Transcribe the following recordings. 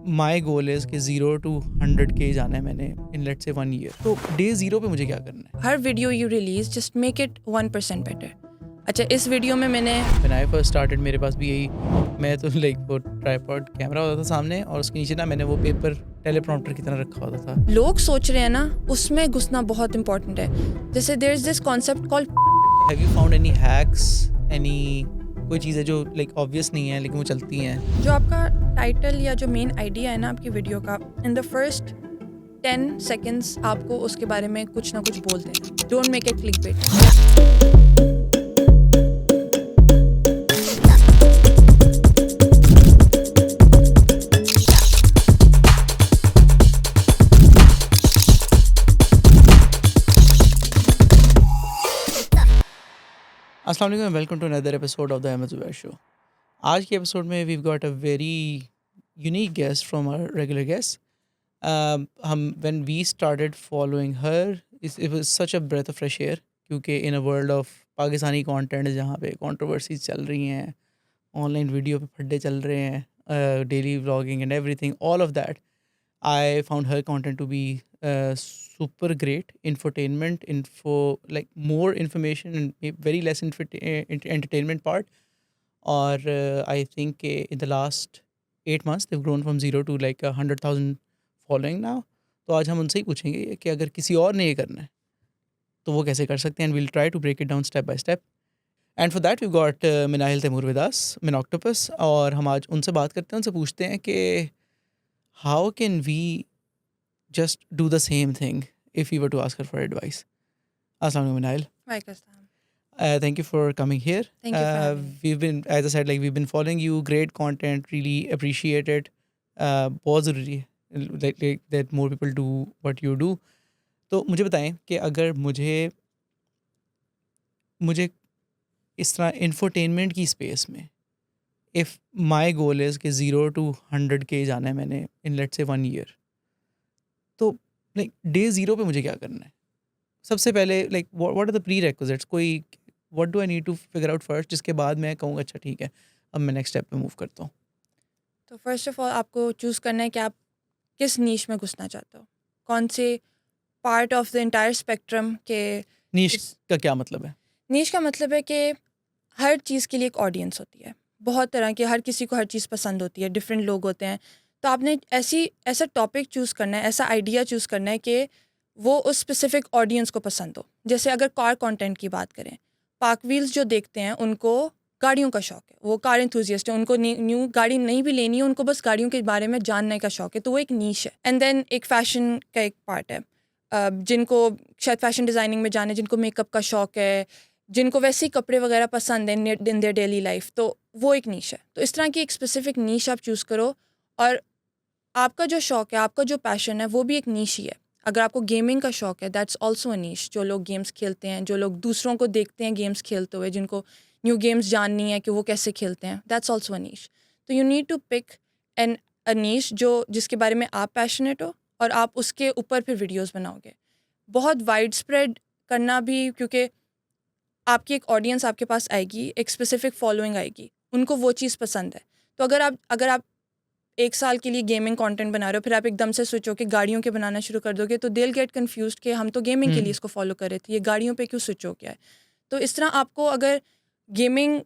My goal is कि 0 to 100K जाना है मैंने इन लेट्स से 1 ईयर। तो डे 0 पे मुझे क्या करना है? हर video you release just make it 1% better. अच्छा, इस वीडियो में मैंने व्हेन आई फर्स्ट स्टार्टेड मेरे पास भी यही, मैं तो लाइक वो ट्राइपॉड कैमरा होता था सामने और उसके नीचे ना मैंने वो पेपर टेलीप्रॉम्प्टर की तरह रखा होता था। लोग सोच रहे हैं ना, उसमें घुसना बहुत इंपॉर्टेंट है। जैसे there is this concept called have you found any hacks, any कोई चीज़ें जो लाइक ऑब्वियस नहीं है लेकिन वो चलती हैं? जो आपका टाइटल या जो मेन आइडिया है ना आपकी वीडियो का, इन द फर्स्ट 10 seconds आपको उसके बारे में कुछ ना कुछ बोल देना। Don't make it clickbait. अस्सलाम वालेकुम, welcome to another episode of the Ahmed Zubair show. आज के एपिसोड में we got a very unique guest from our regular guest. हम when we started following her it was such a breath of fresh air, क्योंकि in a world of Pakistani content जहाँ पे controversies चल रही हैं, ऑनलाइन वीडियो पे फड्डे चल रहे हैं, daily vlogging and everything, all of that, I found her content to be super great infotainment, like more information and very less entertainment part. Or I think in the last 8 months they've grown from 0 to like 100,000 following now. तो आज हम उनसे ही पूछेंगे कि अगर किसी और ने ये करना है तो वो कैसे कर सकते हैं, and we'll try to break it down step by step. And for that we've got Minahil Taimur with us, Minoctopus, और हम आज उनसे बात करते हैं, उनसे पूछते हैं कि how can we just do the same thing if we were to ask her for advice. Assalamu alaikum, Nail. वालेकुम अस्सलाम। Thank you for coming here. Thank you for having me. We've been, as I said, like we've been following you. Great content, really appreciate it. बहुत ज़रूरी है like that more people do what you do. तो मुझे बताएं कि अगर मुझे इस तरह इंफोटेनमेंट की स्पेस में, इफ़ माई गोल इज़ कि 0 to 100K जाना है मैंने इन लेट्स से 1 ईयर, तो लाइक डे 0 पे मुझे क्या करना है? सबसे पहले like what are the prerequisites, कोई what do I need to figure out first, जिसके बाद मैं कहूँगा अच्छा ठीक है अब मैं नेक्स्ट स्टेप पे मूव करता हूँ। तो फर्स्ट ऑफ ऑल आपको चूज़ करना है कि आप किस नीश में घुसना चाहते हो, कौन से part of the entire spectrum के। नीश का क्या मतलब है? नीश का मतलब है कि हर चीज़ के लिए एक ऑडियंस होती है, बहुत तरह की, हर किसी को हर चीज़ पसंद होती है, डिफरेंट लोग होते हैं। तो आपने ऐसा टॉपिक चूज़ करना है, ऐसा आइडिया चूज़ करना है कि वो उस स्पेसिफिक ऑडियंस को पसंद हो। जैसे अगर कार कंटेंट की बात करें, पार्क व्हील्स जो देखते हैं उनको गाड़ियों का शौक है, वो कार एंथुजियास्ट है, उनको न्यू गाड़ी नहीं भी लेनी है, उनको बस गाड़ियों के बारे में जानने का शौक है, तो वो एक नीश है। एंड देन एक फ़ैशन का एक पार्ट है, जिनको शायद फ़ैशन डिज़ाइनिंग में जाने, जिनको मेकअप का शौक है, जिनको वैसे ही कपड़े वगैरह पसंद है इन देयर डेली लाइफ, तो वो एक नीश है। तो इस तरह की एक स्पेसिफिक नीश आप चूज़ करो, और आपका जो शौक है, आपका जो पैशन है, वो भी एक नीश ही है। अगर आपको गेमिंग का शौक है, दैट्स ऑल्सो अ नीश। जो लोग गेम्स खेलते हैं, जो लोग दूसरों को देखते हैं गेम्स खेलते हुए, जिनको न्यू गेम्स जाननी है कि वो कैसे खेलते हैं, दैट्स ऑल्सो अ नीश। तो you need to pick a niche जिसके बारे में आप पैशनेट हो, और आप उसके ऊपर फिर वीडियोज़ बनाओगे। बहुत वाइड स्प्रेड करना भी, क्योंकि आपकी एक ऑडियंस आपके पास आएगी, एक स्पेसिफिक फॉलोइंग आएगी, उनको वो चीज़ पसंद है। तो अगर आप 1 साल के लिए गेमिंग कंटेंट बना रहे हो, फिर आप एकदम से स्विच होकर गाड़ियों के बनाना शुरू कर दोगे, तो दे विल गेट कन्फ्यूज्ड कि हम तो गेमिंग के लिए इसको फॉलो कर रहे थे, ये गाड़ियों पे क्यों स्विच हो गया है। तो इस तरह आपको अगर गेमिंग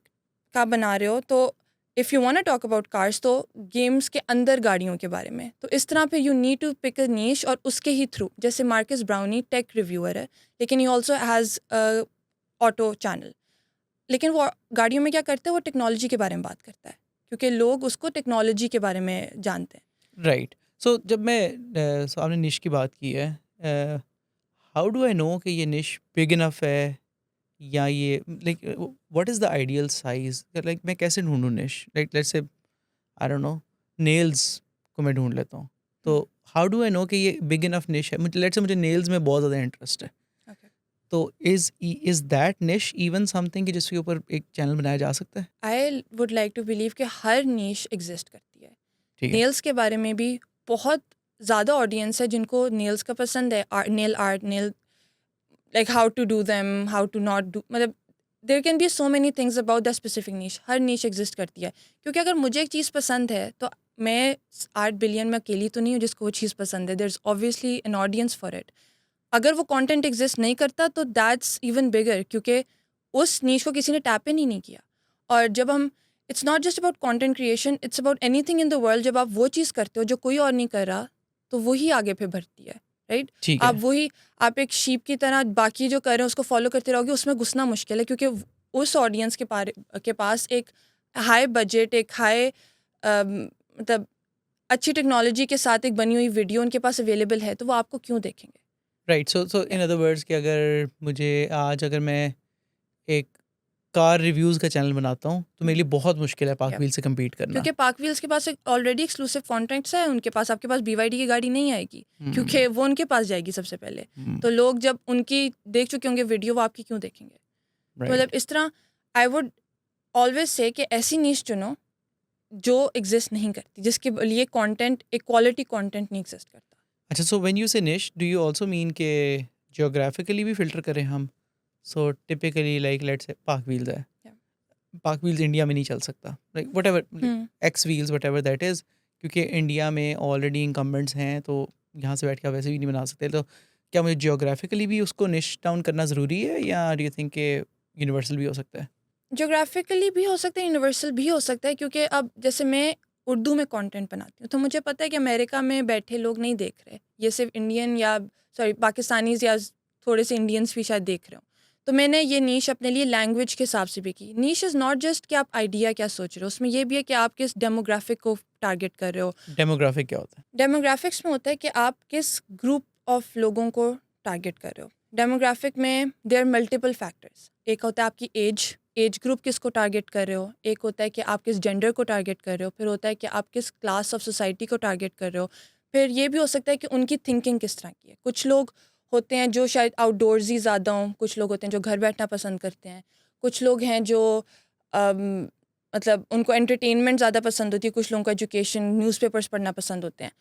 का बना रहे हो, तो if you want to talk about cars, तो गेम्स के अंदर गाड़ियों के बारे में। तो इस तरह पे you need to pick a niche, और उसके ही थ्रू, जैसे मार्कस ब्राउनी टेक रिव्यूअर है, लेकिन he also has auto channel. लेकिन वो गाड़ियों में क्या करता है, वो टेक्नोलॉजी के बारे में बात करता है, क्योंकि लोग उसको टेक्नोलॉजी के बारे में जानते हैं। राइट। सो जब मैं so आपने निश की बात की है, हाउ डू आई नो कि ये निश बिग इनफ है, या ये like what is the ideal size, like मैं कैसे ढूंढूं निश, like let's say I don't no nails को मैं ढूंढ लेता हूँ, तो हाउ डू आई नो कि ये बिग इनफ निश है? मुझे लेट्स से मुझे नेल्स में बहुत ज़्यादा इंटरेस्ट है, Okay. तो is that niche even something कि जिसके ऊपर एक चैनल बनाया जा सकता है? I would like to believe कि हर नीश एग्जिस्ट करती है। ठीक है। नेल्स के बारे में भी बहुत ज़्यादा ऑडियंस है जिनको नेल्स का पसंद है, nail art, nail like how to do them, how to not do, मतलब there can be so many things about the specific niche. हर नीश एग्जिस्ट करती है, क्योंकि अगर मुझे एक चीज़ पसंद है, तो मैं 8 बिलियन में अकेली तो नहीं हूँ जिसको वो चीज़ पसंद है, there is obviously an audience for it. अगर वो कंटेंट एग्जिस्ट नहीं करता तो दैट्स इवन बिगर, क्योंकि उस नीश को किसी ने टैप इन ही नहीं किया। और जब हम, it's not just about content creation, it's about anything in the world. जब आप वो चीज़ करते हो जो कोई और नहीं कर रहा, तो वही आगे फिर बढ़ती है, राइट? ठीक आप है। वही, आप एक शीप की तरह बाकी जो कर रहे हैं उसको फॉलो करते रहोगे, उसमें घुसना मुश्किल है, क्योंकि उस ऑडियंस के पास एक हाई बजट, एक हाई मतलब अच्छी टेक्नोलॉजी के साथ एक बनी हुई वीडियो उनके पास अवेलेबल है, तो वो आपको क्यों देखेंगे? Right, so in other words कि अगर मुझे आज अगर मैं एक कार रिव्यूज़ का चैनल बनाता हूँ तो मेरे लिए बहुत मुश्किल है पाक या व्हील से कम्पीट करना। क्योंकि पार्क व्हील्स के पास एक ऑलरेडी एक्सक्लूसिव कॉन्ट्रैक्ट्स है उनके पास, आपके पास BYD की गाड़ी नहीं आएगी, हम्म। क्योंकि वो उनके पास जाएगी सबसे पहले। हम्म। तो लोग जब उनकी देख चुके होंगे वीडियो, वो आपकी क्यों देखेंगे? तो मतलब राइट। इस तरह आई वुड ऑलवेज से कि ऐसी नीश चुनो जो एग्जिस्ट नहीं करती, जिसके लिए कंटेंट, एक क्वालिटी कंटेंट नहीं एग्जिस्ट करता। अच्छा, सो व्हेन यू से निश डू यू आल्सो मीन के जियोग्राफिकली भी फिल्टर करें हम? सो टिपिकली लाइक लेट्स से पाक व्हील्स है, Yeah. पाक व्हील्स इंडिया में नहीं चल सकता, like whatever, hmm x wheels whatever that is, क्योंकि इंडिया में ऑलरेडी इंकम्बेंट्स हैं तो यहाँ से बैठ के आप वैसे भी नहीं बना सकते। तो क्या मुझे जियोग्राफिकली भी उसको निश डाउन करना ज़रूरी है या डू यू थिंक के यूनिवर्सल भी हो सकता है? ज्योग्राफिकली भी हो सकता है, यूनिवर्सल भी हो सकता है, क्योंकि अब जैसे मैं उर्दू में कंटेंट बनाती हूँ, तो मुझे पता है कि अमेरिका में बैठे लोग नहीं देख रहे, ये सिर्फ इंडियन या सॉरी पाकिस्तानीज या थोड़े से इंडियंस भी शायद देख रहे हो। तो मैंने ये नीश अपने लिए लैंग्वेज के हिसाब से भी की। नीश इज़ नॉट जस्ट कि आप आइडिया क्या सोच रहे हो, उसमें ये भी है कि आप किस डेमोग्राफिक को टारगेट कर रहे हो। डेमोग्राफिक क्या होता है? डेमोग्राफिक्स में होता है कि आप किस ग्रुप ऑफ लोगों को टारगेट कर रहे हो। डेमोग्राफिक में देयर मल्टीपल फैक्टर्स, एक होता है आपकी एज ग्रुप किसको टारगेट कर रहे हो, एक होता है कि आप किस जेंडर को टारगेट कर रहे हो, फिर होता है कि आप किस क्लास ऑफ सोसाइटी को टारगेट कर रहे हो, फिर ये भी हो सकता है कि उनकी थिंकिंग किस तरह की है। कुछ लोग होते हैं जो शायद आउटडोर्स ही ज़्यादा हों, कुछ लोग होते हैं जो घर बैठना पसंद करते हैं, कुछ लोग हैं जो अम, मतलब उनको एंटरटेनमेंट ज़्यादा पसंद होती है, कुछ लोगों को एजुकेशन, न्यूज़पेपर्स पढ़ना पसंद होते हैं।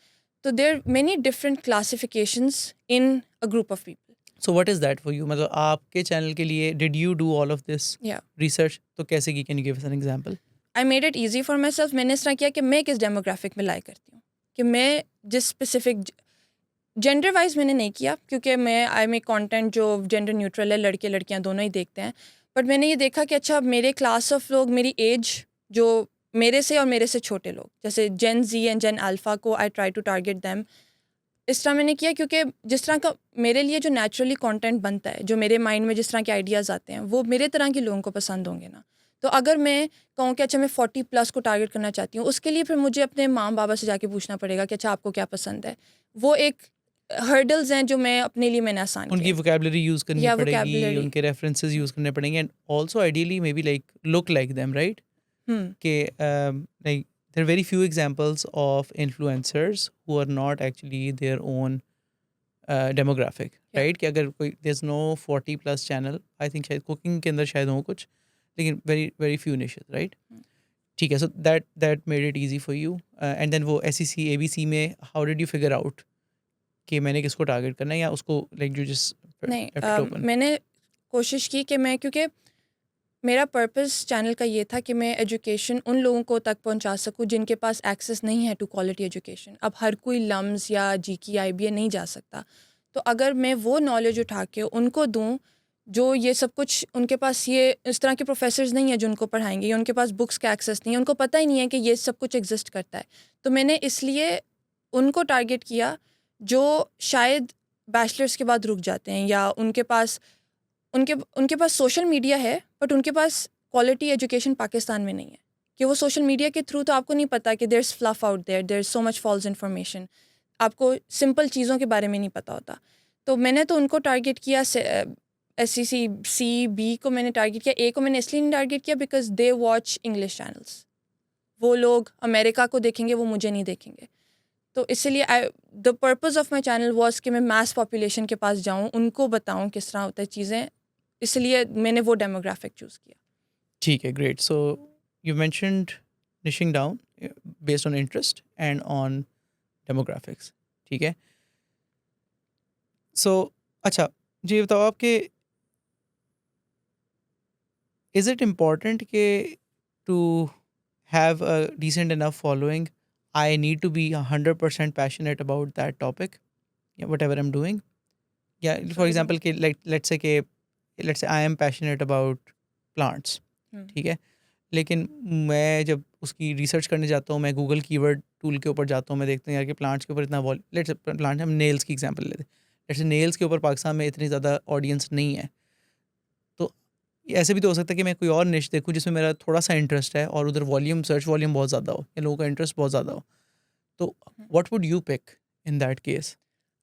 तो there many different classifications in a group of people. So what is that for you? मतलब आपके चैनल के लिए did you do all of this या रिसर्च? तो कैसे की? Can you give us an example? I made it easy for myself. मैंने इस तरह किया कि मैं किस डेमोग्राफिक में लाई करती हूँ, कि मैं जिस स्पेसिफिक जेंडर वाइज मैंने नहीं किया, क्योंकि मैं आई मेक कंटेंट जो जेंडर न्यूट्रल है, लड़के लड़कियां दोनों ही देखते हैं। बट मैंने ये देखा कि अच्छा मेरे क्लास ऑफ लोग, मेरी एज जो मेरे से और मेरे से छोटे लोग, जैसे जेन जी एंड जेन अल्फा को I try to target them. इस तरह मैंने किया क्योंकि जिस तरह का मेरे लिए जो नेचुरली कंटेंट बनता है, जो मेरे माइंड में जिस तरह के आइडियाज़ आते हैं, वो मेरे तरह के लोगों को पसंद होंगे ना। तो अगर मैं कहूँ कि अच्छा मैं 40+ को टारगेट करना चाहती हूँ, उसके लिए फिर मुझे अपने माँ बाबा से जाके पूछना पड़ेगा कि अच्छा आपको क्या पसंद है। वो एक हर्डल्स हैं जो मैं अपने लिए मैंने आसान किया उनकी है। वोकैबुलरी यूज़ करनी या पड़ेगी, वोकेबलरी। उनके रेफरेंसेस यूज़ करने पड़ेंगे and also ideally may be like look like them, right? Hmm के like there are very few examples of influencers who are not actually their own demographic, या right? कि अगर कोई there is no 40 plus channel, I think शायद cooking के अंदर शायद हो कुछ, लेकिन very very few niches, right? ठीक है, so that made it easy for you and then वो SEC ABC में how did you figure out कि मैंने किसको टारगेट करना है, या उसको लाइक यू जस्ट नहीं, लेफ्ट इट ओपन? मैंने कोशिश की कि मैं, क्योंकि मेरा पर्पस चैनल का ये था कि मैं एजुकेशन उन लोगों को तक पहुंचा सकूं जिनके पास एक्सेस नहीं है टू क्वालिटी एजुकेशन। अब हर कोई लम्स या GK IBA नहीं जा सकता, तो अगर मैं वो नॉलेज उठा के उनको दूं, जो ये सब कुछ उनके पास, ये इस तरह के प्रोफेसर्स नहीं है जो उनको पढ़ाएंगे, या उनके पास बुक्स का एक्सेस नहीं है, उनको पता ही नहीं है कि ये सब कुछ एग्जिस्ट करता है। तो मैंने इसलिए उनको टारगेट किया जो शायद बैचलर्स के बाद रुक जाते हैं, या उनके उनके पास सोशल मीडिया है बट उनके पास क्वालिटी एजुकेशन पाकिस्तान में नहीं है, कि वो सोशल मीडिया के थ्रू तो आपको नहीं पता कि there is fluff out there, there is so much false information, आपको सिंपल चीज़ों के बारे में नहीं पता होता। तो मैंने तो उनको टारगेट किया, SEC C B को मैंने टारगेट किया, A को मैंने इसलिए नहीं टारगेट किया because they watch English channels. वो लोग अमेरिका को देखेंगे, वो मुझे नहीं देखेंगे। तो इसीलिए the purpose of my channel was कि मैं मैस पॉपुलेशन के पास जाऊँ, उनको बताऊँ किस तरह होता है चीज़ें, इसलिए मैंने वो डेमोग्राफिक चूज़ किया। ठीक है, great. So you mentioned niching down based on interest and on demographics, ठीक है? सो अच्छा, जी बताओ आपके इज़ इट इम्पॉर्टेंट के to have a decent enough following, I need to be 100% passionate about that topic, yeah, whatever I'm doing. Yeah, for example, कि let's say I am passionate about plants, ठीक है, लेकिन मैं जब उसकी research करने जाता हूँ, मैं गूगल कीवर्ड टूल के ऊपर जाता हूँ, मैं देखता हूँ यार कि प्लांट्स के ऊपर इतना लेट्स प्लांट, हम नेल्स की एग्जांपल लेते हैं, लेट्स नेल्स के ऊपर पाकिस्तान में इतनी ज़्यादा ऑडियंस नहीं है, तो ऐसे भी तो हो सकता है कि मैं कोई और निश देखूँ जिसमें मेरा थोड़ा सा इंटरेस्ट है और उधर वॉल्यूम, सर्च वॉल्यूम बहुत ज़्यादा हो या लोगों का इंटरेस्ट बहुत ज़्यादा हो, तो what would you pick in that case?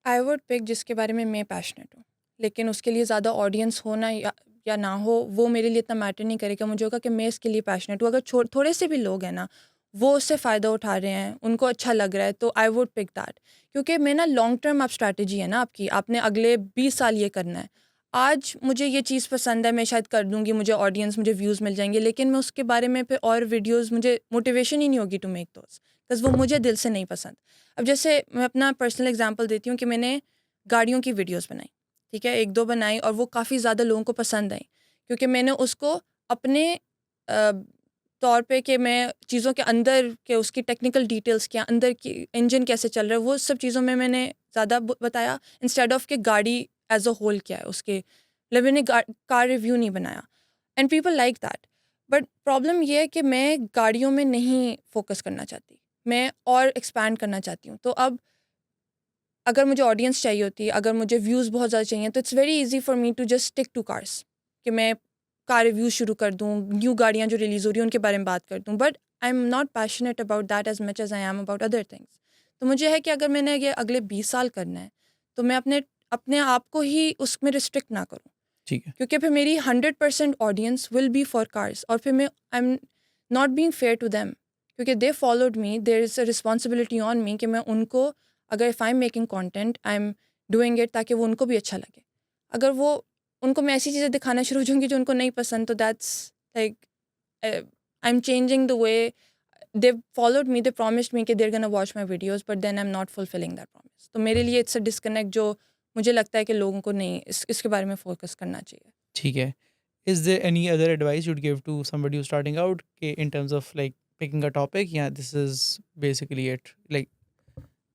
I would pick जिसके बारे में मैं पैशनेट हूँ, लेकिन उसके लिए ज़्यादा ऑडियंस होना या ना हो वो मेरे लिए इतना मैटर नहीं करेगा। मुझे होगा कि मैं इसके लिए पैशनेट हूँ। अगर थोड़े से भी लोग हैं ना, वो उससे फ़ायदा उठा रहे हैं, उनको अच्छा लग रहा है, तो आई वुड पिक दैट। क्योंकि मैं ना लॉन्ग टर्म आप स्ट्रैटेजी है ना आपकी, आपने अगले 20 साल ये करना है। आज मुझे ये चीज़ पसंद है, मैं शायद कर दूँगी, मुझे ऑडियंस, मुझे व्यूज़ मिल जाएंगे, लेकिन मैं उसके बारे में फिर और वीडियोज़, मुझे मोटिवेशन ही नहीं होगी टू मेक दोस, बिकॉज़ वो मुझे दिल से नहीं पसंद। अब जैसे मैं अपना पर्सनल एग्जांपल देती हूँ कि मैंने गाड़ियों की वीडियोस बनाई, ठीक है, 1-2 बनाई और वो काफ़ी ज़्यादा लोगों को पसंद आई, क्योंकि मैंने उसको अपने अ, तौर पे कि मैं चीज़ों के अंदर के उसकी टेक्निकल डिटेल्स क्या, अंदर की इंजन कैसे चल रहा है, वो सब चीज़ों में मैंने ज़्यादा बताया, इंस्टेड ऑफ कि गाड़ी एज अ होल क्या है उसके, मतलब मैंने कार रिव्यू नहीं बनाया, and people like that. But problem ये है कि मैं गाड़ियों में नहीं फोकस करना चाहती, मैं और एक्सपैंड करना चाहती हूँ। तो अब अगर मुझे ऑडियंस चाहिए होती है, अगर मुझे व्यूज़ बहुत ज़्यादा चाहिए, तो it's very easy for me to just stick to cars, कि मैं कार रिव्यूज़ शुरू कर दूँ, न्यू गाड़ियाँ जो रिलीज़ हो रही हैं उनके बारे में बात कर दूँ। But I am not passionate about that as much as I am about other things. तो मुझे है कि अगर मैंने ये अगले 20 साल करना है, तो मैं अपने अपने आप को ही उसमें रिस्ट्रिक्ट ना करूँ, ठीक है, क्योंकि फिर मेरी 100% audience will be for cars, और फिर मैं I am not being fair to them, क्योंकि they followed me, there is a responsibility on me कि मैं उनको, अगर if I am making content, I am doing it ताकि वो उनको भी अच्छा लगे। अगर वो, उनको मैं ऐसी चीज़ें दिखाना शुरू हो जाऊँगी जो उनको नहीं पसंद, तो that's like I am changing the way they followed me, they promised me कि they are gonna watch my videos, but then I am not fulfilling that promise. तो मेरे लिए इट्स अ डिस्कनेक्ट, जो मुझे लगता है कि लोगों को नहीं इसके बारे में फ़ोकस करना चाहिए। ठीक है। Is there any other advice you'd give to somebody who's starting out, in terms of like picking a topic? Yeah, this is basically it. Like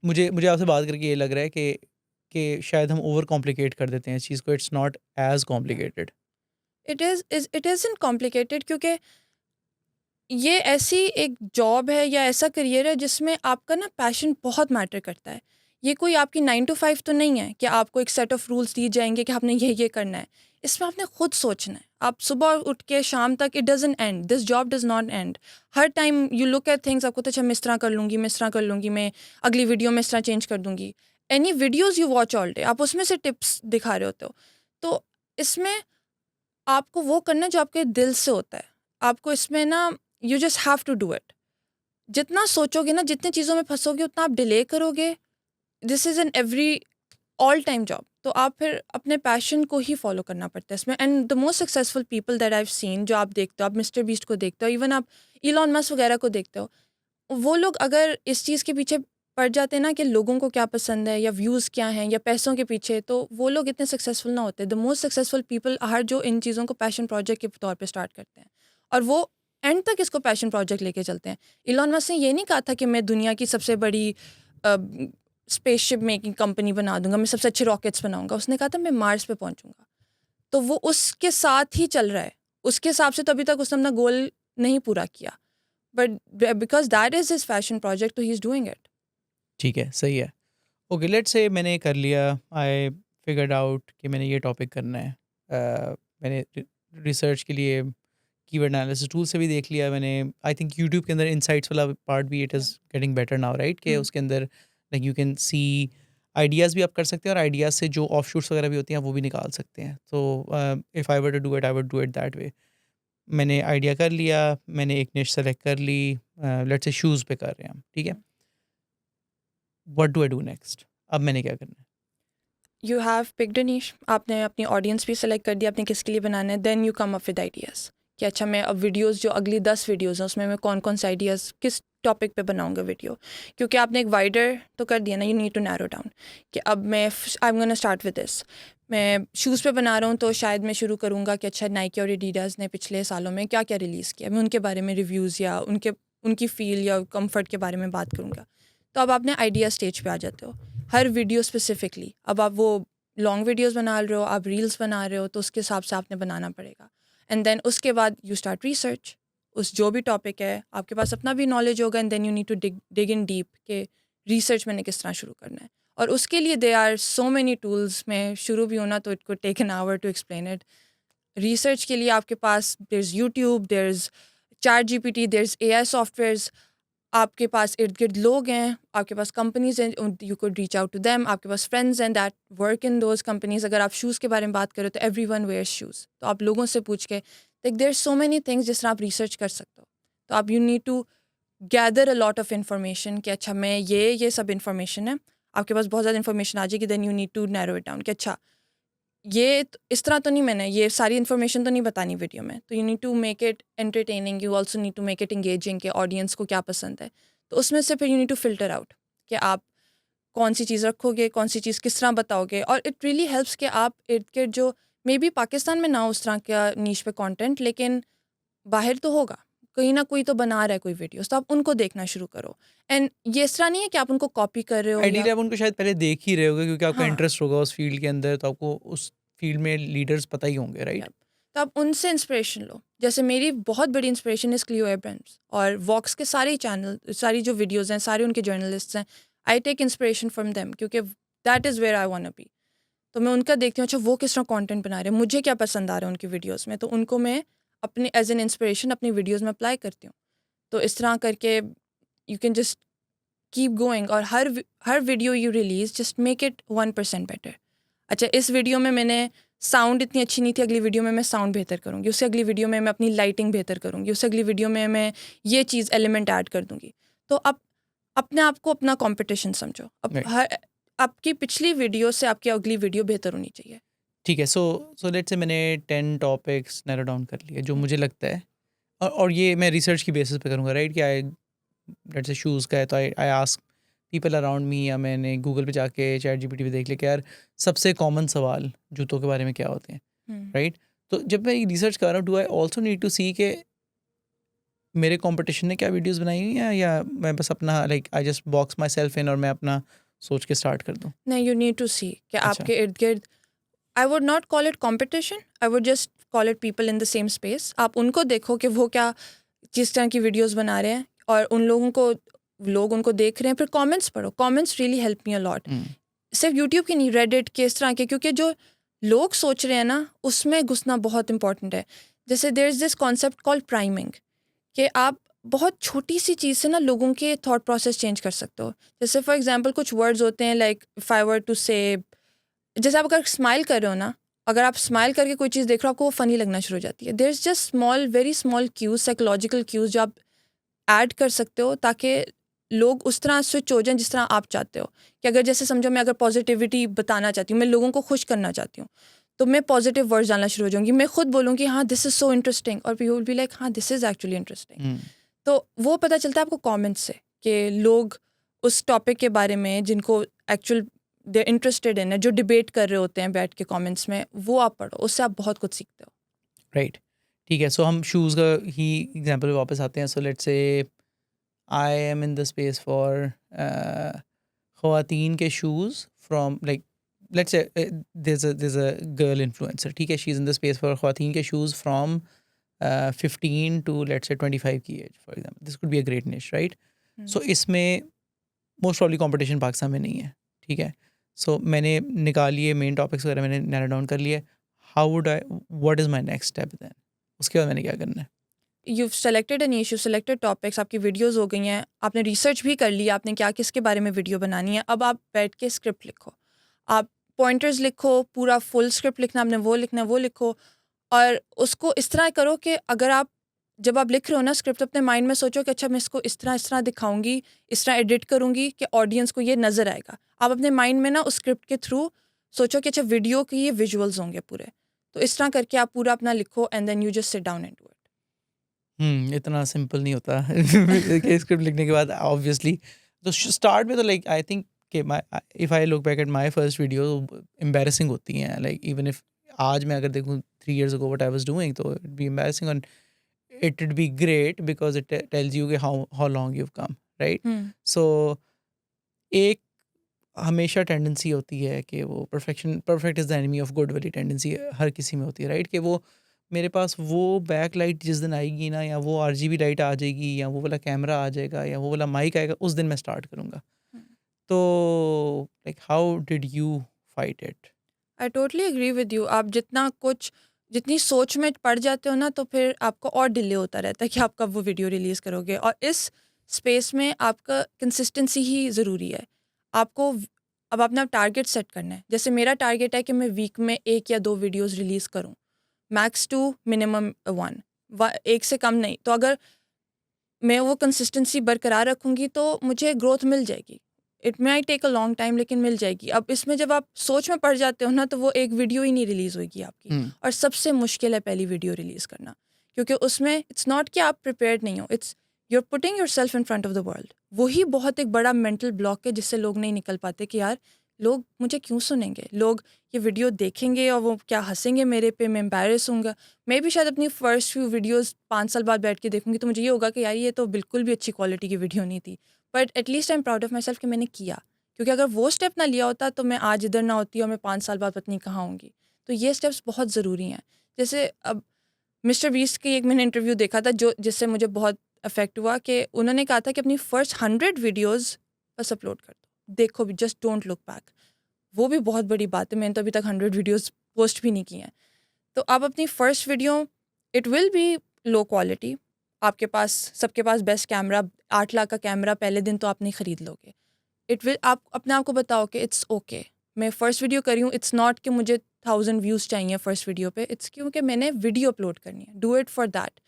मुझे मुझे आपसे बात करके ये लग रहा है कि शायद हम ओवर कॉम्प्लिकेट कर देते हैं इस चीज़ को। It's not as complicated. It isn't complicated, क्योंकि ये ऐसी एक जॉब है या ऐसा करियर है जिसमें आपका ना पैशन बहुत मैटर करता है। ये कोई आपकी 9 टू 5 तो नहीं है कि आपको एक सेट ऑफ रूल्स दिए जाएँगे कि आपने ये करना है। इसमें आपने खुद सोचना है। आप सुबह उठ के शाम तक, it doesn't and, this job does not and. Her time you look at things, आपको तो अच्छा मैं इस तरह कर लूँगी, मैं इस तरह कर लूँगी, मैं अगली वीडियो में इस तरह चेंज कर दूँगी। Any videos you watch all day, आप उसमें से टिप्स दिखा रहे होते हो। तो इसमें आपको वो करना है जो आपके दिल से होता है। आपको इसमें ना, you just have to do it. जितना सोचोगे ना, जितनी चीज़ों में फँसोगे, उतना आप डिले करोगे। This is an every all time job. तो आप फिर अपने पैशन को ही फ़ॉलो करना पड़ता है इसमें। And the most successful people that I have seen, जो आप देखते हो, आप मिस्टर बीस्ट को देखते हो, इवन आप इलॉन मस्क वगैरह को देखते हो, वो लोग अगर इस चीज़ के पीछे पड़ जाते हैं ना कि लोगों को क्या पसंद है या व्यूज़ क्या हैं या पैसों के पीछे, तो वो लोग इतने सक्सेसफुल ना होते। The most successful people are जो इन चीज़ों को पैशन प्रोजेक्ट के तौर पे स्टार्ट करते हैं, और वो एंड तक इसको पैशन प्रोजेक्ट लेके चलते हैं। इलॉन मस्क ने ये नहीं कहा था कि मैं दुनिया की सबसे बड़ी स्पेसशिप मेकिंग कंपनी बना दूंगा, मैं सबसे अच्छे रॉकेट्स बनाऊंगा। उसने कहा था मैं मार्स पे पहुंचूंगा। तो वो उसके साथ ही चल रहा है। उसके हिसाब से तो अभी तक उसने अपना गोल नहीं पूरा किया, but because that is his passion project, तो ही इज़ डूइंग इट। ठीक है, सही है। ओके, लेट्स से मैंने कर लिया, आई फिगर्ड आउट कि मैंने ये टॉपिक करना है। मैंने रिसर्च के लिए कीवर्ड एनालिसिस टूल से भी देख लिया मैंने। आई थिंक यूट्यूब के अंदर इनसाइट्स वाला पार्ट भी, it is getting better now, right? कि उसके अंदर like you can see ideas भी आप कर सकते हैं और आइडियाज़ से जो ऑफशूट्स वगैरह भी होती हैं वो भी निकाल सकते हैं। तो if I were to do it, I would do it that way. मैंने आइडिया कर लिया, मैंने एक निश सेलेक्ट कर ली, लेट्स से शूज़ पे कर रहे हैं हम, ठीक है? What do I do next? अब मैंने क्या करना है? यू हैव पिक्ड अ नीश, आपने अपनी ऑडियंस भी सेलेक्ट कर दिया, आपने किसके लिए बनाना है। Then you come up with ideas कि अच्छा मैं अब वीडियोस, जो अगली 10 वीडियोस हैं उसमें मैं कौन कौन से आइडियाज़ किस टॉपिक पे बनाऊंगा वीडियो, क्योंकि आपने एक वाइडर तो कर दिया ना, you need to narrow down कि अब मैं I am gonna start with this. मैं शूज़ पे बना रहा हूँ तो शायद मैं शुरू करूँगा कि अच्छा नाइकी और एडिडास ने पिछले सालों में क्या क्या रिलीज़ किया, मैं उनके बारे में रिव्यूज़ या उनकी फील या कंफर्ट के बारे में बात करूँगा। तो अब आपने आइडिया स्टेज पे आ जाते हो हर वीडियो स्पेसिफिकली। अब आप वो लॉन्ग वीडियोस बना रहे हो, आप रील्स बना रहे हो, तो उसके हिसाब से आपने बनाना पड़ेगा। एंड देन उसके बाद यू स्टार्ट रिसर्च उस जो भी टॉपिक है, आपके पास अपना भी नॉलेज होगा and then you need to dig in deep के रिसर्च मैंने किस तरह शुरू करना है। और उसके लिए they are so many tools. मैं शुरू भी होना तो it could take an hour to explain it. Research के लिए आपके पास there is YouTube, there is ChatGPT, there is AI softwares. आपके पास इर्द गिर्द लोग हैं, आपके पास कंपनीज हैं, you could reach out to them. आपके पास फ्रेंड्स हैं that work in those companies. अगर आप शूज़ के बारे में बात करें तो एवरी वन वेयर्स शूज़, तो आप लोगों से पूछ के देयर सो मेनी थिंग्स जिस तरह आप रिसर्च कर सकते हो। तो आप you need to gather a lot of information कि अच्छा मैं ये सब इन्फॉर्मेशन है। आपके पास बहुत ज़्यादा इन्फॉर्मेशन आ जाएगी, then you need to narrow it down कि अच्छा इस तरह तो नहीं, मैंने ये सारी इन्फॉर्मेशन तो नहीं बतानी वीडियो में। तो you need to make it entertaining, you also need to make it engaging कि ऑडियंस को क्या पसंद है। तो उसमें से फिर you need to filter out कि आप कौन सी चीज़ रखोगे, कौन सी चीज़ किस तरह बताओगे। और इट रियली हेल्प्स कि आप इर्द गिर्द जो मे बी पाकिस्तान में ना हो उस तरह का नीश पे कंटेंट, लेकिन बाहर तो होगा, कहीं ना कोई तो बना रहा है कोई वीडियोस, तो आप उनको देखना शुरू करो। एंड ये इस तरह नहीं है कि आप उनको कॉपी कर रहे हो आइडियली या आप उनको शायद पहले देख ही रहे होगे क्योंकि आपका हाँ इंटरेस्ट होगा उस फील्ड के अंदर, तो आपको उस फील्ड में लीडर्स पता ही होंगे, राइट? Yep. तो आप उनसे इंस्पिरेशन लो। जैसे मेरी बहुत बड़ी इंस्पिरेशन इस क्लियो एब्राहम्स और वॉक्स के सारे चैनल, सारी जो वीडियोस हैं, सारे उनके जर्नलिस्ट्स हैं। I take inspiration from them क्योंकि that is where I want to be. तो मैं उनका देखती हूँ अच्छा वो किस तरह कंटेंट बना रहे हैं, मुझे क्या पसंद आ रहा है उनकी वीडियोस में, तो उनको मैं अपने एज एन इंस्पिरेशन अपनी वीडियोस में अप्लाई करती हूँ। तो इस तरह करके you can just keep going. और हर video you release just make it 1% better. अच्छा इस वीडियो में मैंने साउंड इतनी अच्छी नहीं थी, अगली वीडियो में मैं साउंड बेहतर करूँगी, उससे अगली वीडियो में मैं अपनी लाइटिंग बेहतर करूँगी, उससे अगली वीडियो में मैं ये चीज़ एलिमेंट ऐड कर दूँगी। तो अब अपने आप को अपना कंपटीशन समझो। अब राइट, हर आपकी पिछली वीडियो से आपकी अगली वीडियो बेहतर होनी चाहिए। ठीक है। सो सो लेट्स से मैंने 10 टॉपिक्स नैरो डाउन कर लिए जो हुँ, मुझे लगता है, और ये मैं रिसर्च की बेसिस पे करूँगा, राइट? कि आई लेट्स से शूज़ का है तो I I ask people around me, या मैंने गूगल पे जाके चैट जीपीटी पे देख लिया कि यार सबसे कॉमन सवाल जूतों के बारे में क्या होते हैं, हुँ। राइट? तो जब मैं ये रिसर्च कर रहा हूँ, do I also need to see के मेरे कंपटीशन ने क्या वीडियोस बनाई हुई हैं, या मैं बस अपना like I just box my self in और मैं अपना सोच के स्टार्ट कर दूँ? नहीं, यू नीड टू सी कि अच्छा, आपके इर्द-गिर्द आई would not call it competition, I would just call it people in the same space. आप उनको देखो कि वो क्या जिस तरह की वीडियोस बना रहे हैं और उन लोग उनको देख रहे हैं, फिर कमेंट्स पढ़ो। Comments really help me a lot. Hmm, सिर्फ यूट्यूब की नहीं, रेडिट के इस तरह के, क्योंकि जो लोग सोच रहे हैं ना उसमें घुसना बहुत इंपॉर्टेंट है। जैसे there is this concept called priming कि आप बहुत छोटी सी चीज़ से ना लोगों के थॉट प्रोसेस चेंज कर सकते हो। जैसे फॉर एग्जांपल कुछ वर्ड्स होते हैं like if I were to say, जैसे आप अगर स्माइल कर रहे हो ना, अगर आप स्माइल करके कोई चीज़ देख रहे हो आपको वो फ़नी लगना शुरू हो जाती है। There is just small very small cues, psychological cues जो आप ऐड कर सकते हो ताकि लोग उस तरह स्विच हो जाएं जिस तरह आप चाहते हो। कि अगर जैसे समझो मैं अगर पॉजिटिविटी बताना चाहती हूँ, मैं लोगों को खुश करना चाहती हूँ, तो मैं पॉजिटिव वर्ड्स डालना शुरू हो जाऊँगी। मैं खुद बोलूँगी हाँ दिस इज़ सो इंटरेस्टिंग, और पीपल विल बी लाइक हाँ दिस इज़ एक्चुअली इंटरेस्टिंग। हुँ, तो वो पता चलता है आपको कमेंट्स से कि लोग उस टॉपिक के बारे में जिनको एक्चुअल दे इंटरेस्टेड इन है, जो डिबेट कर रहे होते हैं बैठ के कमेंट्स में, वो आप पढ़ो, उससे आप बहुत कुछ सीखते हो। राइट, ठीक है। सो हम शूज़ का ही एग्ज़ाम्पल पे वापस आते हैं। So let's say I am in the space for ख़वातीन के shoes from like let's say there is a girl influencer, ठीक है? She is in the space for ख़वातीन के shoes from 15 to let's say 25 की age, for example this could be a great niche, right? Hmm. So इसमें most probably competition Pakistan में नहीं है, ठीक है? सो मैंने निकाल लिए मेन टॉपिक्स वगैरह, मैंने नैरो डाउन कर लिए। How would I, what is my next step then? उसके बाद मैंने क्या करना है? You selected an issue, selected topics, आपकी वीडियोस हो गई हैं, आपने रिसर्च भी कर लिया, आपने क्या किसके बारे में वीडियो बनानी है। अब आप बैठ के स्क्रिप्ट लिखो, आप पॉइंटर्स लिखो, पूरा फुल स्क्रिप्ट लिखना, आपने वो लिखना है वो लिखो। और उसको इस तरह करो कि अगर आप जब आप लिख रहे हो ना स्क्रिप्ट, अपने माइंड में सोचो कि अच्छा मैं इसको इस तरह दिखाऊंगी, इस तरह एडिट करूंगी कि ऑडियंस को ये नज़र आएगा। आप अपने माइंड में ना उस स्क्रिप्ट के थ्रू सोचो कि अच्छा वीडियो के ये विजुअल्स होंगे पूरे। तो इस तरह करके आप पूरा अपना लिखो and then you just sit down and do इतना सिंपल नहीं होता कि स्क्रिप्ट लिखने के बाद ऑब्वियसली। तो स्टार्ट में तो लाइक आई थिंक कि my if I look back at my first video, embarrassing होती हैं, लाइक इवन इफ आज मैं अगर देखूँ 3 years ago what I was doing, तो it be embarrassing. it would be great because it tells you कि how long you've come, right? So एक हमेशा टेंडेंसी होती है कि वो perfect is the enemy of good वाली टेंडेंसी हर किसी में होती है, राइट? कि वो मेरे पास वो बैक लाइट जिस दिन आएगी ना, या वो RGB लाइट आ जाएगी, या वो वाला कैमरा आ जाएगा, या वो वाला माइक आएगा, उस दिन मैं स्टार्ट करूँगा। तो like how did you fight it? I totally agree with you. आप जितनी सोच में पड़ जाते हो ना, तो फिर आपको और डिले होता रहता है कि आप कब वो वीडियो रिलीज़ करोगे। और इस स्पेस में आपका कंसिस्टेंसी ही ज़रूरी है। आपको अब अपना टारगेट सेट करना है। जैसे मेरा टारगेट है कि मैं वीक में 1 या 2 वीडियोज़ रिलीज़ करूँ, मैक्स 2, मिनिमम 1, 1 से कम नहीं। तो अगर मैं वो कंसिस्टेंसी बरकरार रखूँगी तो मुझे ग्रोथ मिल जाएगी। It might take a long time, लेकिन मिल जाएगी। अब इसमें जब आप सोच में पड़ जाते हो ना, तो वो एक वीडियो ही नहीं रिलीज़ होगी आपकी। और सबसे मुश्किल है पहली वीडियो रिलीज़ करना, क्योंकि उसमें इट्स नॉट कि आप प्रिपेयर्ड नहीं हो, it's you are putting yourself in front of the world. वही बहुत एक बड़ा मेंटल ब्लॉक है जिससे लोग नहीं निकल पाते कि यार लोग मुझे क्यों सुनेंगे, लोग ये वीडियो देखेंगे और वो क्या हंसेंगे मेरे पे, मैं एम्बैरेस होऊंगा। मैं भी शायद अपनी फर्स्ट फ्यू वीडियोस 5 साल बाद बैठ के देखूंगी तो मुझे ये होगा कि यार ये तो बिल्कुल भी अच्छी क्वालिटी की वीडियो नहीं थी, but at least I am proud of my self कि मैंने किया। क्योंकि अगर वो स्टेप ना लिया होता तो मैं आज इधर ना होती और मैं 5 साल बाद पत्नी कहाँ होंगी। तो ये स्टेप्स बहुत ज़रूरी हैं। जैसे अब मिस्टर बीस्ट की एक मैंने इंटरव्यू देखा था जो जिससे मुझे बहुत अफेक्ट हुआ कि उन्होंने कहा था कि अपनी फर्स्ट 100 वीडियोज़ बस अपलोड कर दो, देखो भी, जस्ट डोंट लुक बैक। वो भी बहुत बड़ी बात है, मैंने तो अभी तक 100 वीडियोज़ पोस्ट भी नहीं की हैं। तो आप अपनी first video, it will be low quality. आपके पास, सबके पास बेस्ट कैमरा, 8 लाख का कैमरा पहले दिन तो आप नहीं ख़रीद लोगे। इट विल, आप अपने आप को बताओ कि इट्स ओके, मैं फ़र्स्ट वीडियो करी हूँ। इट्स नॉट कि मुझे 1000 व्यूज़ चाहिए फ़र्स्ट वीडियो पे, इट्स क्योंकि मैंने वीडियो अपलोड करनी है। Do it for that.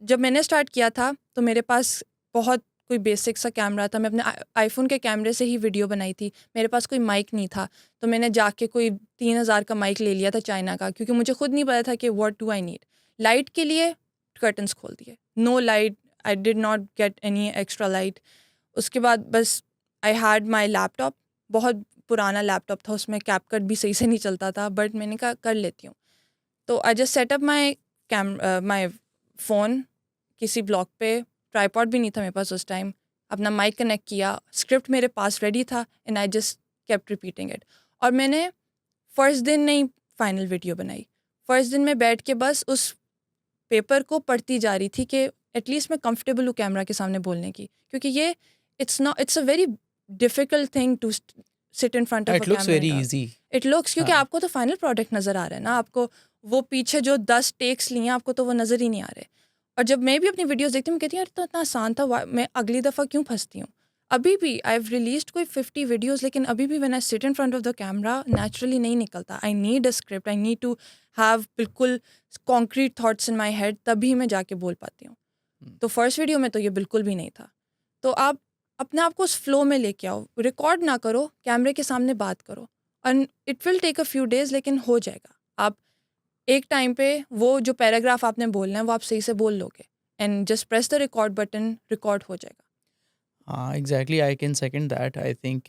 जब मैंने स्टार्ट किया था तो मेरे पास बहुत कोई बेसिक सा कैमरा था। मैं अपने आईफोन के कैमरे से ही वीडियो बनाई थी। मेरे पास कोई माइक नहीं था, तो मैंने जाके कोई 3000 का माइक ले लिया था चाइना का, क्योंकि मुझे खुद नहीं पता था कि what do I need. Light के लिए कर्टन्स खोल दिए, no light, I did not get any extra light. उसके बाद बस आई हैड माई लैपटॉप, बहुत पुराना लैपटॉप था, उसमें कैपकट भी सही से नहीं चलता था, बट मैंने कहा कर लेती हूँ। तो I just setup my phone किसी ब्लॉक पे, ट्राईपॉड भी नहीं था मेरे पास उस टाइम, अपना माइक कनेक्ट किया, स्क्रिप्ट मेरे पास रेडी था, and I just kept repeating it. और मैंने फर्स्ट दिन नहीं फाइनल वीडियो बनाई, फर्स्ट दिन में बैठ के बस उस पेपर को पढ़ती जा रही थी कि एटलीस्ट मैं कंफर्टेबल हूँ कैमरा के सामने बोलने की, क्योंकि ये it's a very difficult thing to sit in front of a it looks very camera. Easy. It looks, क्योंकि आपको तो फाइनल प्रोडक्ट नज़र आ रहा है ना, आपको वो पीछे जो 10 टेक्स लिए हैं आपको तो वो नज़र ही नहीं आ रहे। और जब मैं भी अपनी वीडियोस देखती हूँ, मैं कहती हूँ यार तो इतना आसान था, मैं अगली दफ़ा क्यों फंसती हूँ। अभी भी आई हैव रिलीज्ड कोई 50 वीडियोस, लेकिन अभी भी when I sit in front of the camera naturally नहीं निकलता। I need a script, I need to have बिल्कुल concrete thoughts in my head, तभी मैं जाके बोल पाती हूँ। तो फर्स्ट वीडियो में तो ये बिल्कुल भी नहीं था। तो आप अपने आप को उस फ्लो में लेके आओ, रिकॉर्ड ना करो, कैमरे के सामने बात करो, and it will take a few days, लेकिन हो जाएगा। आप एक टाइम पे वो जो पैराग्राफ आपने बोलना है वो आप सही से बोल लोगे, and just press the record button, record हो जाएगा। हाँ exactly, I can second that. I think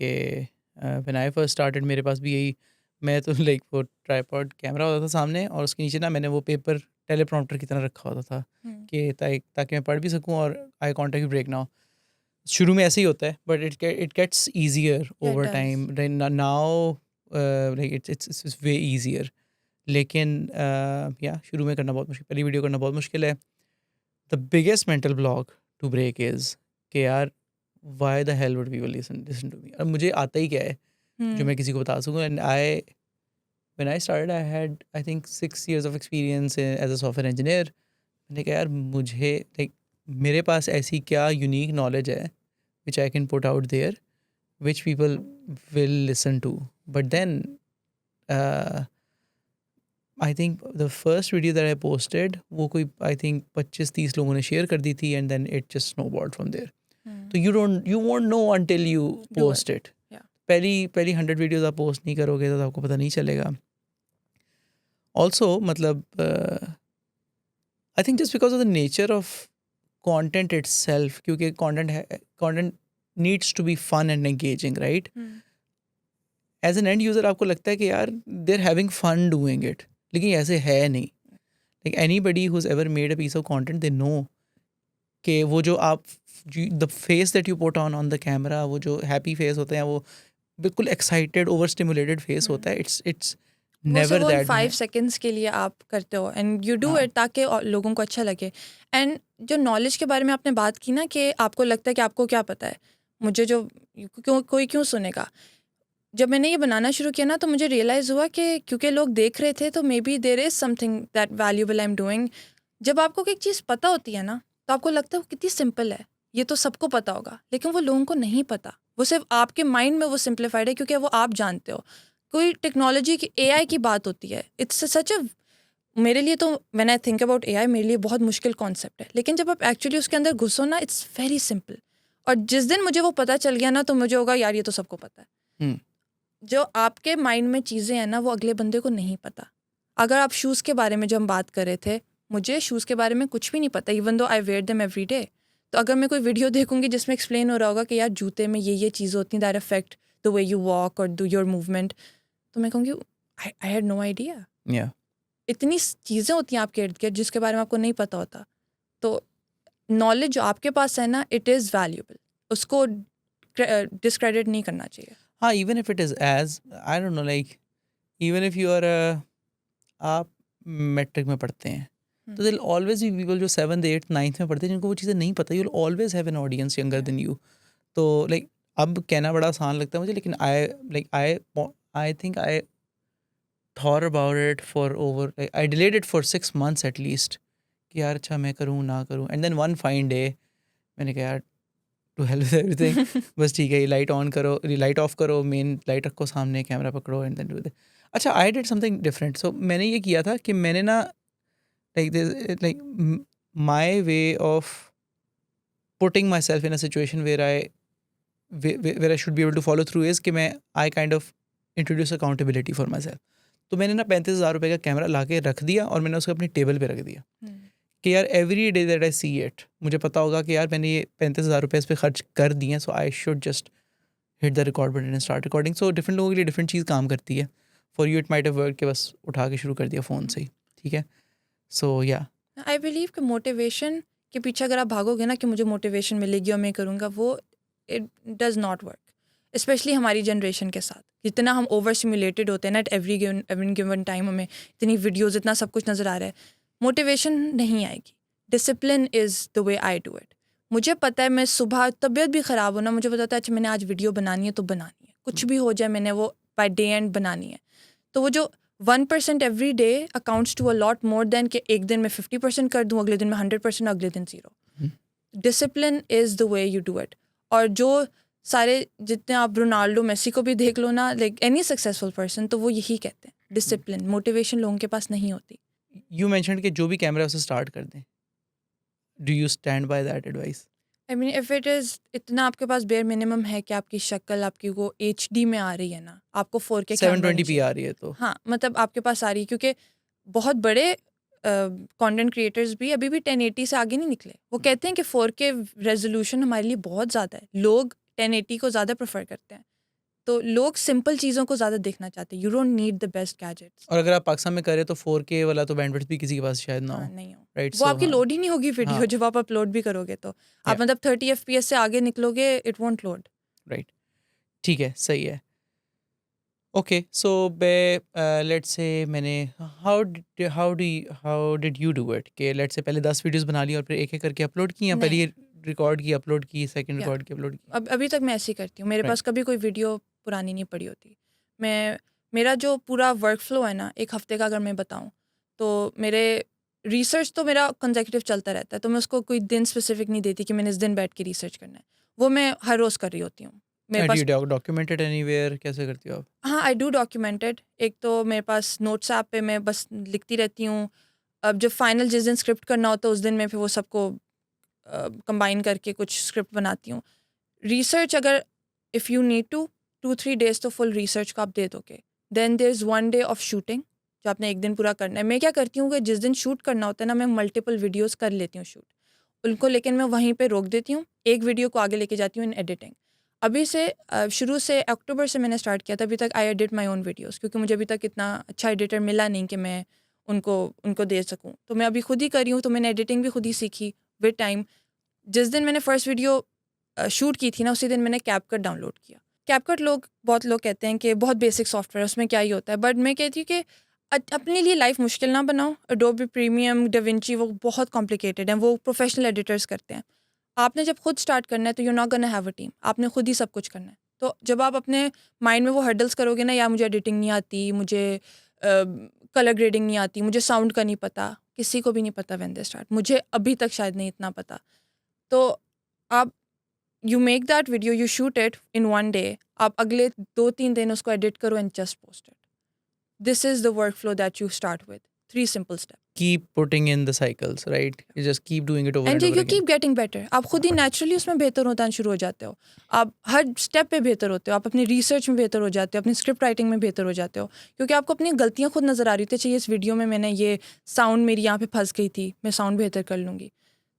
when I first started मेरे पास भी यही, मैं तो लाइक वो ट्राईपॉड कैमरा होता था सामने, और उसके नीचे ना मैंने वो पेपर टेलीप्रॉम्प्टर की तरह रखा होता था कि ताकि मैं पढ़ भी सकूं और आई कांटेक्ट भी ब्रेक ना हो। शुरू में ऐसे ही होता है, बट इट गेट्स ईजियर या it over does. Time. Now like it's way easier. लेकिन या शुरू में करना बहुत मुश्किल, पहली वीडियो करना बहुत मुश्किल है। The biggest mental block to break is कि यार why the hell would people listen to me. अब मुझे आता ही क्या है जो मैं किसी को बता सकूँ। And I when I started I had I think 6 years of experience as a software engineer. मैंने कहा यार मुझे लाइक मेरे पास ऐसी क्या यूनिक नॉलेज है which I can put out there which people will listen to. But then I think the first video that I posted वो कोई आई थिंक 25-30 लोगों ने शेयर कर दी थी, and then it just snowballed from there. तो you won't know until you do post it. It. या पहली 100 वीडियोज़ आप पोस्ट नहीं करोगे तो आपको पता नहीं चलेगा। ऑल्सो मतलब I think just because of the nature of content itself, क्योंकि content needs to be fun and engaging, right? As an end user आपको लगता है कि यार they are having fun doing it, लेकिन ऐसे है नहीं। Like anybody who's ever made a piece of content they know कि वो जो आप the face that you put on the camera, वो जो हैप्पी फेस होते हैं, वो बिल्कुल एक्साइटेड ओवर स्टिमुलेटेड फेस होता है. इट्स वो सिर्फ नेवर उन दैट. 5 सेकेंड्स के लिए आप करते हो एंड यू डू हाँ. इट ताकि लोगों को अच्छा लगे. एंड जो नॉलेज के बारे में आपने बात की ना कि आपको लगता है कि आपको क्या पता है, मुझे जो क्यों सुनेगा. जब मैंने ये बनाना शुरू किया ना तो मुझे रियलाइज़ हुआ कि क्योंकि लोग देख रहे थे तो maybe there is something that valuable I am doing. जब आपको एक चीज़ पता होती है ना तो आपको लगता है वो कितनी सिंपल है, ये तो सबको पता होगा, लेकिन वो लोगों को नहीं पता. वो सिर्फ आपके माइंड में वो सिंप्लीफाइड है क्योंकि वो आप जानते हो. कोई टेक्नोलॉजी की एआई की बात होती है, इट्स सच अ, मेरे लिए तो when I think about AI मेरे लिए बहुत मुश्किल कॉन्सेप्ट है, लेकिन जब आप एक्चुअली उसके अंदर घुसो ना इट्स वेरी सिंपल. और जिस दिन मुझे वो पता चल गया ना तो मुझे होगा यार ये तो सबको पता है. हम्म. जो आपके माइंड में चीज़ें हैं ना वो अगले बंदे को नहीं पता. अगर आप शूज़ के बारे में जो हम बात कर रहे थे, मुझे शूज़ के बारे में कुछ भी नहीं पता इवन दो आई वेयर देम एवरी डे. तो अगर मैं कोई वीडियो देखूंगी जिसमें एक्सप्लेन हो रहा होगा कि यार जूते में ये चीज़ें होती हैं that affect the way you walk और डू योर मूवमेंट, तो मैं कहूँगी आई हैड नो आइडिया. या इतनी चीज़ें होती हैं आपके इर्द गिर्द जिसके बारे में आपको नहीं पता होता. तो नॉलेज जो आपके पास है ना इट इज़ वैल्यूएबल, उसको डिस्क्रेडिट नहीं करना चाहिए. हाँ, even if it is as I don't know, like even if you are आप मैट्रिक में पढ़ते हैं तो दिल ऑलवेज बी पीपल जो 7th 8th 9th में पढ़ते हैं जिनको वो चीज़ें नहीं पता. You will always have an audience younger than you. तो लाइक अब कहना बड़ा आसान लगता है मुझे, लेकिन I think I thought about it for over, I delayed it for 6 months at least कि यार अच्छा मैं करूँ ना करूँ. And then one fine day मैंने कहा यार टू हेल्प विद एवरीथिंग, बस ठीक है, लाइट ऑन करो, लाइट ऑफ करो, मेन लाइट रखो सामने, कैमरा पकड़ो एंड देन डू इट. अच्छा, आई डिड समथिंग डिफरेंट. सो मैंने ये किया था कि मैंने ना like my way of putting myself in a situation where I should be able to follow through is कि मैं I kind of introduce accountability for myself. तो मैंने ना 35,000 रुपये का कैमरा ला के रख दिया और मैंने उसको अपनी टेबल पे रख दिया कि यार every day that I see it, मुझे पता होगा कि यार मैंने ये 35,000 रुपये इस पर खर्च कर दिए हैं, so I should just hit the record button and start recording. So different लोगों के लिए डिफरेंट चीज़ काम करती है. For you it might have work कि बस उठा के शुरू कर दिया फ़ोन से ही, ठीक है. सो या आई बिलीव कि मोटिवेशन के पीछे अगर आप भागोगे ना कि मुझे मोटिवेशन मिलेगी और मैं करूँगा, वो it does not work. Specially हमारी जनरेशन के साथ जितना हम ओवर सिमुलेटेड होते हैं ना एट एवरी गिवन टाइम, हमें इतनी वीडियोज़ इतना सब कुछ नज़र आ रहा है, मोटिवेशन नहीं आएगी. Discipline is the way I do it. मुझे पता है मैं सुबह तबीयत भी ख़राब हो ना, मुझे पता है अच्छा मैंने आज वीडियो बनानी है तो बनानी है, कुछ भी हो जाए मैंने वो बाय डे एंड बनानी है. तो वो जो 1% every day accounts to a lot more than कि एक दिन में 50% कर दूँ, अगले दिन में 100%, अगले दिन 0. Discipline is the way you do it. और जो सारे जितने आप रोनाल्डो मेसी को भी देख लो ना, लाइक एनी सक्सेसफुल पर्सन, तो वो यही कहते हैं डिसिप्लिन. मोटिवेशन लोगों के पास नहीं होती. यू मेंशन्ड कि जो भी कैमरा उसे स्टार्ट कर दें. Do you stand by that advice? I mean if it is इतना आपके पास बेयर मिनिमम है कि आपकी शक्ल आपकी वो HD में आ रही है ना, आपको 4K कैमरा 720p आ रही है तो हाँ, मतलब आपके पास आ रही है, क्योंकि बहुत बड़े कंटेंट क्रिएटर्स भी अभी भी 1080 से आगे नहीं निकले. वो कहते हैं कि 4K रेजोल्यूशन हमारे लिए बहुत ज़्यादा है. लोग 1080 को ज़्यादा प्रेफर करते हैं. तो लोग सिंपल चीज़ों को ज़्यादा देखना चाहते हैं. You don't need the best gadgets. और अगर आप पाकिस्तान में करें तो 4K वाला तो बैंडविड्थ भी किसी के पास शायद ना हाँ, हो. नहीं हो. राइट, वो सो आपकी हाँ, लोड ही नहीं होगी वीडियो हाँ. जब आप अपलोड भी करोगे तो. आप Yeah. मतलब 30 FPS से आगे निकलोगे, इट वोंट लोड. राइट, ठीक है, सही है. ओके, सो लेट्स से मैंने how did you do it कि लेट्स से पहले 10 वीडियोस बना ली और फिर एक एक करके अपलोड की, या पहले नहीं. ये रिकॉर्ड की अपलोड की, सेकंड Yeah. रिकॉर्ड की अपलोड की? अब अभी तक मैं ऐसे ही करती हूँ. मेरे Right. पास कभी कोई वीडियो पुरानी नहीं पड़ी होती. मेरा जो पूरा वर्क फ्लो है ना, एक हफ्ते का अगर मैं बताऊँ, तो मेरे रिसर्च तो मेरा कंसेक्यूटिव चलता रहता है. तो मैं उसको कोई दिन स्पेसिफिक नहीं देती कि मैंने इस दिन बैठ के रिसर्च करना है. वो मैं हर रोज़ कर रही होती हूँ. मेरे do pass you documented anywhere, कैसे करती हो आप? हाँ, आई डू डॉक्यूमेंटेड. एक तो मेरे पास नोट्स ऐप पे मैं बस लिखती रहती हूँ. अब जब फाइनल जिस दिन स्क्रिप्ट करना होता है उस दिन मैं फिर वो सबको कंबाइन करके कुछ स्क्रिप्ट बनाती हूँ. रिसर्च अगर if you need to 2-3 days तो फुल रिसर्च को आप दे दोगे. Then there is 1 day of shooting जो आपने एक दिन पूरा करना है. मैं क्या करती हूँ कि जिस दिन शूट करना होता है ना, मैं मल्टीपल वीडियोस कर लेती हूँ शूट. उनको लेकिन मैं वहीं पे रोक देती हूँ. एक वीडियो को आगे लेके जाती हूँ इन एडिटिंग. अभी से शुरू से अक्टूबर से मैंने स्टार्ट किया था, अभी तक I edit my own videos, क्योंकि मुझे अभी तक इतना अच्छा एडिटर मिला नहीं कि मैं उनको उनको दे सकूँ। तो मैं अभी खुद ही कर रही हूँ, तो मैंने एडिटिंग भी खुद ही सीखी विद टाइम। जिस दिन मैंने फर्स्ट वीडियो शूट की थी ना, उसी दिन मैंने कैपकट डाउनलोड किया। कैपकट बहुत लोग कहते हैं कि बहुत बेसिक सॉफ्टवेयर, उसमें क्या ही होता है, बट मैं कहती हूँ कि अपने लिए लाइफ मुश्किल ना बनाओ। एडोबी प्रीमियम, डाविंची, वो बहुत कॉम्प्लिकेटेड हैं, वो प्रोफेशनल एडिटर्स करते हैं। आपने जब खुद स्टार्ट करना है तो you not gonna have a team, आपने खुद ही सब कुछ करना है। तो जब आप अपने माइंड में वो हर्डल्स करोगे ना, यार मुझे एडिटिंग नहीं आती, मुझे कलर ग्रेडिंग नहीं आती, मुझे साउंड का नहीं पता, किसी को भी नहीं पता व्हेन दे स्टार्ट, मुझे अभी तक शायद नहीं इतना पता। तो आप you make that video, you shoot it in one day, आप अगले 2-3 दिन उसको एडिट करो and just post it. This is the work flow that you start with 3 simple step. Keep putting in the cycles, right? You just keep doing it over and and over you again. Keep getting better, आप खुद ही naturally उसमें बेहतर होना शुरू हो जाते हो। आप हर स्टेप पे बेहतर होते हो, आप अपनी रिसर्च में बेहतर हो जाते हो, अपनी स्क्रिप्ट राइटिंग में बेहतर हो जाते हो, क्योंकि आपको अपनी गलतियाँ खुद नज़र आ रही होती है। चाहिए इस वीडियो में मैंने ये साउंड मेरी यहाँ पे फंस गई थी, मैं साउंड बेहतर कर लूँगी।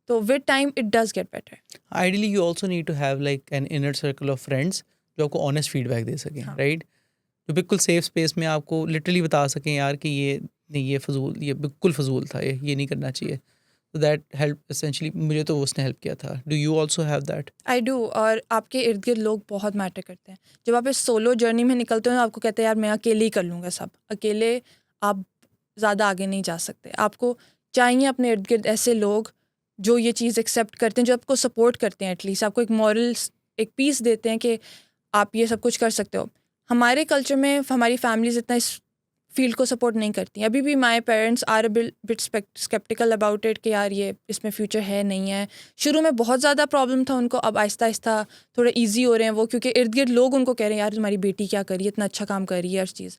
तो with time it does get better. Ideally, you also need to have like an inner circle of friends जो आपको honest feedback दे सकें, हाँ। right? जो बिल्कुल सेफ स्पेस में आपको लिटरली बता सकें यार कि ये नहीं, ये फजूल, ये बिल्कुल फजूल था, ये नहीं करना चाहिए। तो दैट हेल्प एसेंशियली, मुझे तो उसने हेल्प किया था। Do you also have that? I do. और आपके इर्द गिर्द लोग बहुत मैटर करते हैं। जब आप इस सोलो जर्नी में निकलते हो ना, आपको कहते हैं यार मैं अकेले ही कर लूँगा सब, अकेले आप ज़्यादा आगे नहीं जा सकते। आपको चाहिए अपने इर्द गिर्द ऐसे लोग जो ये चीज़ एक्सेप्ट करते हैं, जो आपको सपोर्ट करते हैं, एटलीस्ट आपको एक मॉरल एक पीस देते हैं कि आप ये सब कुछ कर सकते हो। हमारे कल्चर में हमारी फैमिलीज इतना इस फील्ड को सपोर्ट नहीं करती। अभी भी my parents are a bit sceptical about it कि यार ये इसमें फ्यूचर है नहीं है। शुरू में बहुत ज़्यादा प्रॉब्लम था उनको, अब आहिस्ता आहिस्ता थोड़ा ईजी हो रहे हैं वो, क्योंकि इर्द गिर्द लोग उनको कह रहे हैं यार तुम्हारी बेटी क्या कर रही है, इतना अच्छा काम कर रही है, हर चीज़।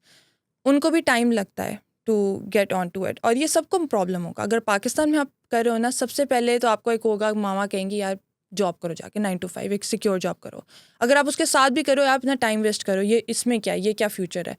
उनको भी टाइम लगता है to get on to it, और ये सबको प्रॉब्लम होगा। अगर पाकिस्तान में आप कर रहे हो ना, सबसे पहले तो आपको एक होगा, मामा कहेंगी यार जॉब करो जाके 9 to 5, एक सिक्योर जॉब करो। अगर आप उसके साथ भी करो, आप इतना टाइम वेस्ट करो, ये इसमें क्या, ये क्या फ्यूचर है।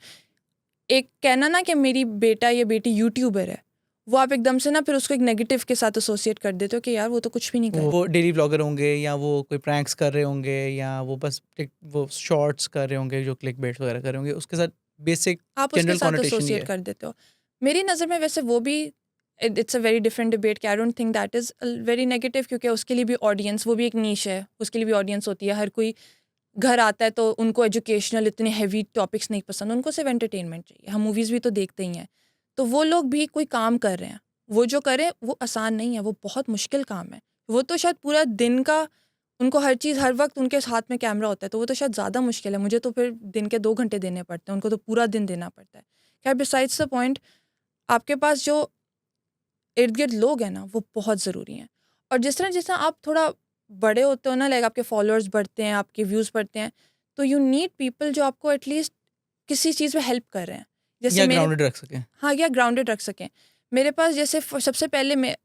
एक कहना ना कि मेरी बेटा या बेटी यूट्यूबर है, वो आप एकदम से ना फिर उसको एक नेगेटिव के साथ एसोसिएट कर देते हो कि यार वो तो कुछ भी नहीं कर रही। वो डेली ब्लॉगर होंगे, या वो कोई प्रैंक्स कर रहे होंगे, या वो बस वो शॉर्ट्स कर रहे होंगे जो क्लिक बेट्स वगैरह कर रहे होंगे, उसके साथ बेसिक आप उसके जनरल साथ कॉनोटेशन ही एसोसिएट है। कर देते हो। मेरी नज़र में वैसे वो भी it's a very different debate कि I don't think that is very negative, क्योंकि उसके लिए भी ऑडियंस, वो भी एक नीश है, उसके लिए भी ऑडियंस होती है। हर कोई घर आता है तो उनको एजुकेशनल इतने हैवी टॉपिक्स नहीं पसंद, उनको सिर्फ एंटरटेनमेंट चाहिए। हम मूवीज़ भी तो देखते ही हैं। तो वो लोग भी कोई काम कर रहे हैं, वो जो करें वो आसान नहीं है, वो बहुत मुश्किल काम है। वो तो शायद पूरा दिन का, उनको हर चीज़ हर वक्त उनके हाथ में कैमरा होता है, तो वो तो शायद ज़्यादा मुश्किल है। मुझे तो फिर दिन के 2 घंटे देने पड़ते हैं, उनको तो पूरा दिन देना पड़ता है। खैर बिसाइड्स द पॉइंट, आपके पास जो इर्द गिर्द लोग हैं ना, वो बहुत ज़रूरी हैं। और जिस तरह आप थोड़ा बड़े होते हो ना, लाइक आपके फॉलोअर्स बढ़ते हैं, आपके व्यूज़ बढ़ते हैं, तो यू नीड पीपल जो आपको एटलीस्ट किसी चीज़ में हेल्प कर रहे हैं। जैसे या मेरे, ग्राउंडेड रख सकें। हाँ, या ग्राउंडेड रख सकें। मेरे पास जैसे सबसे पहले मैं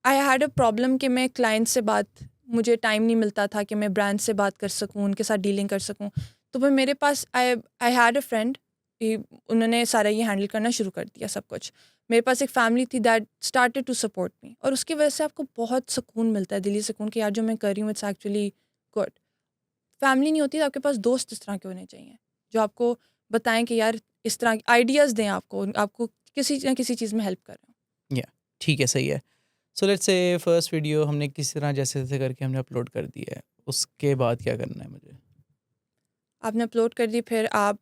आई हैड अ प्रॉब्लम कि मैं क्लाइंट से बात, मुझे टाइम नहीं मिलता था कि मैं ब्रांड से बात कर सकूँ, उनके साथ डीलिंग कर सकूँ। तो मैं, मेरे पास आई आई हैड अ फ्रेंड, उन्होंने सारा ये हैंडल करना शुरू कर दिया सब कुछ। मेरे पास एक फैमिली थी that started to support me, और उसकी वजह से आपको बहुत सुकून मिलता है, दिली सुकून, कि यार जो मैं कर रही हूँ इट्स एक्चुअली गुड। फैमिली नहीं होती तो आपके पास दोस्त इस तरह के होने चाहिए, जो आपको बताएं कि यार इस तरह आइडियाज़ दें, आपको आपको किसी ना किसी चीज़ में हेल्प करें। या ठीक है, सही है। सो लेट्स से फर्स्ट वीडियो हमने किसी तरह जैसे जैसे करके हमने अपलोड कर दिया है, उसके बाद क्या करना है मुझे? आपने अपलोड कर दी, फिर आप,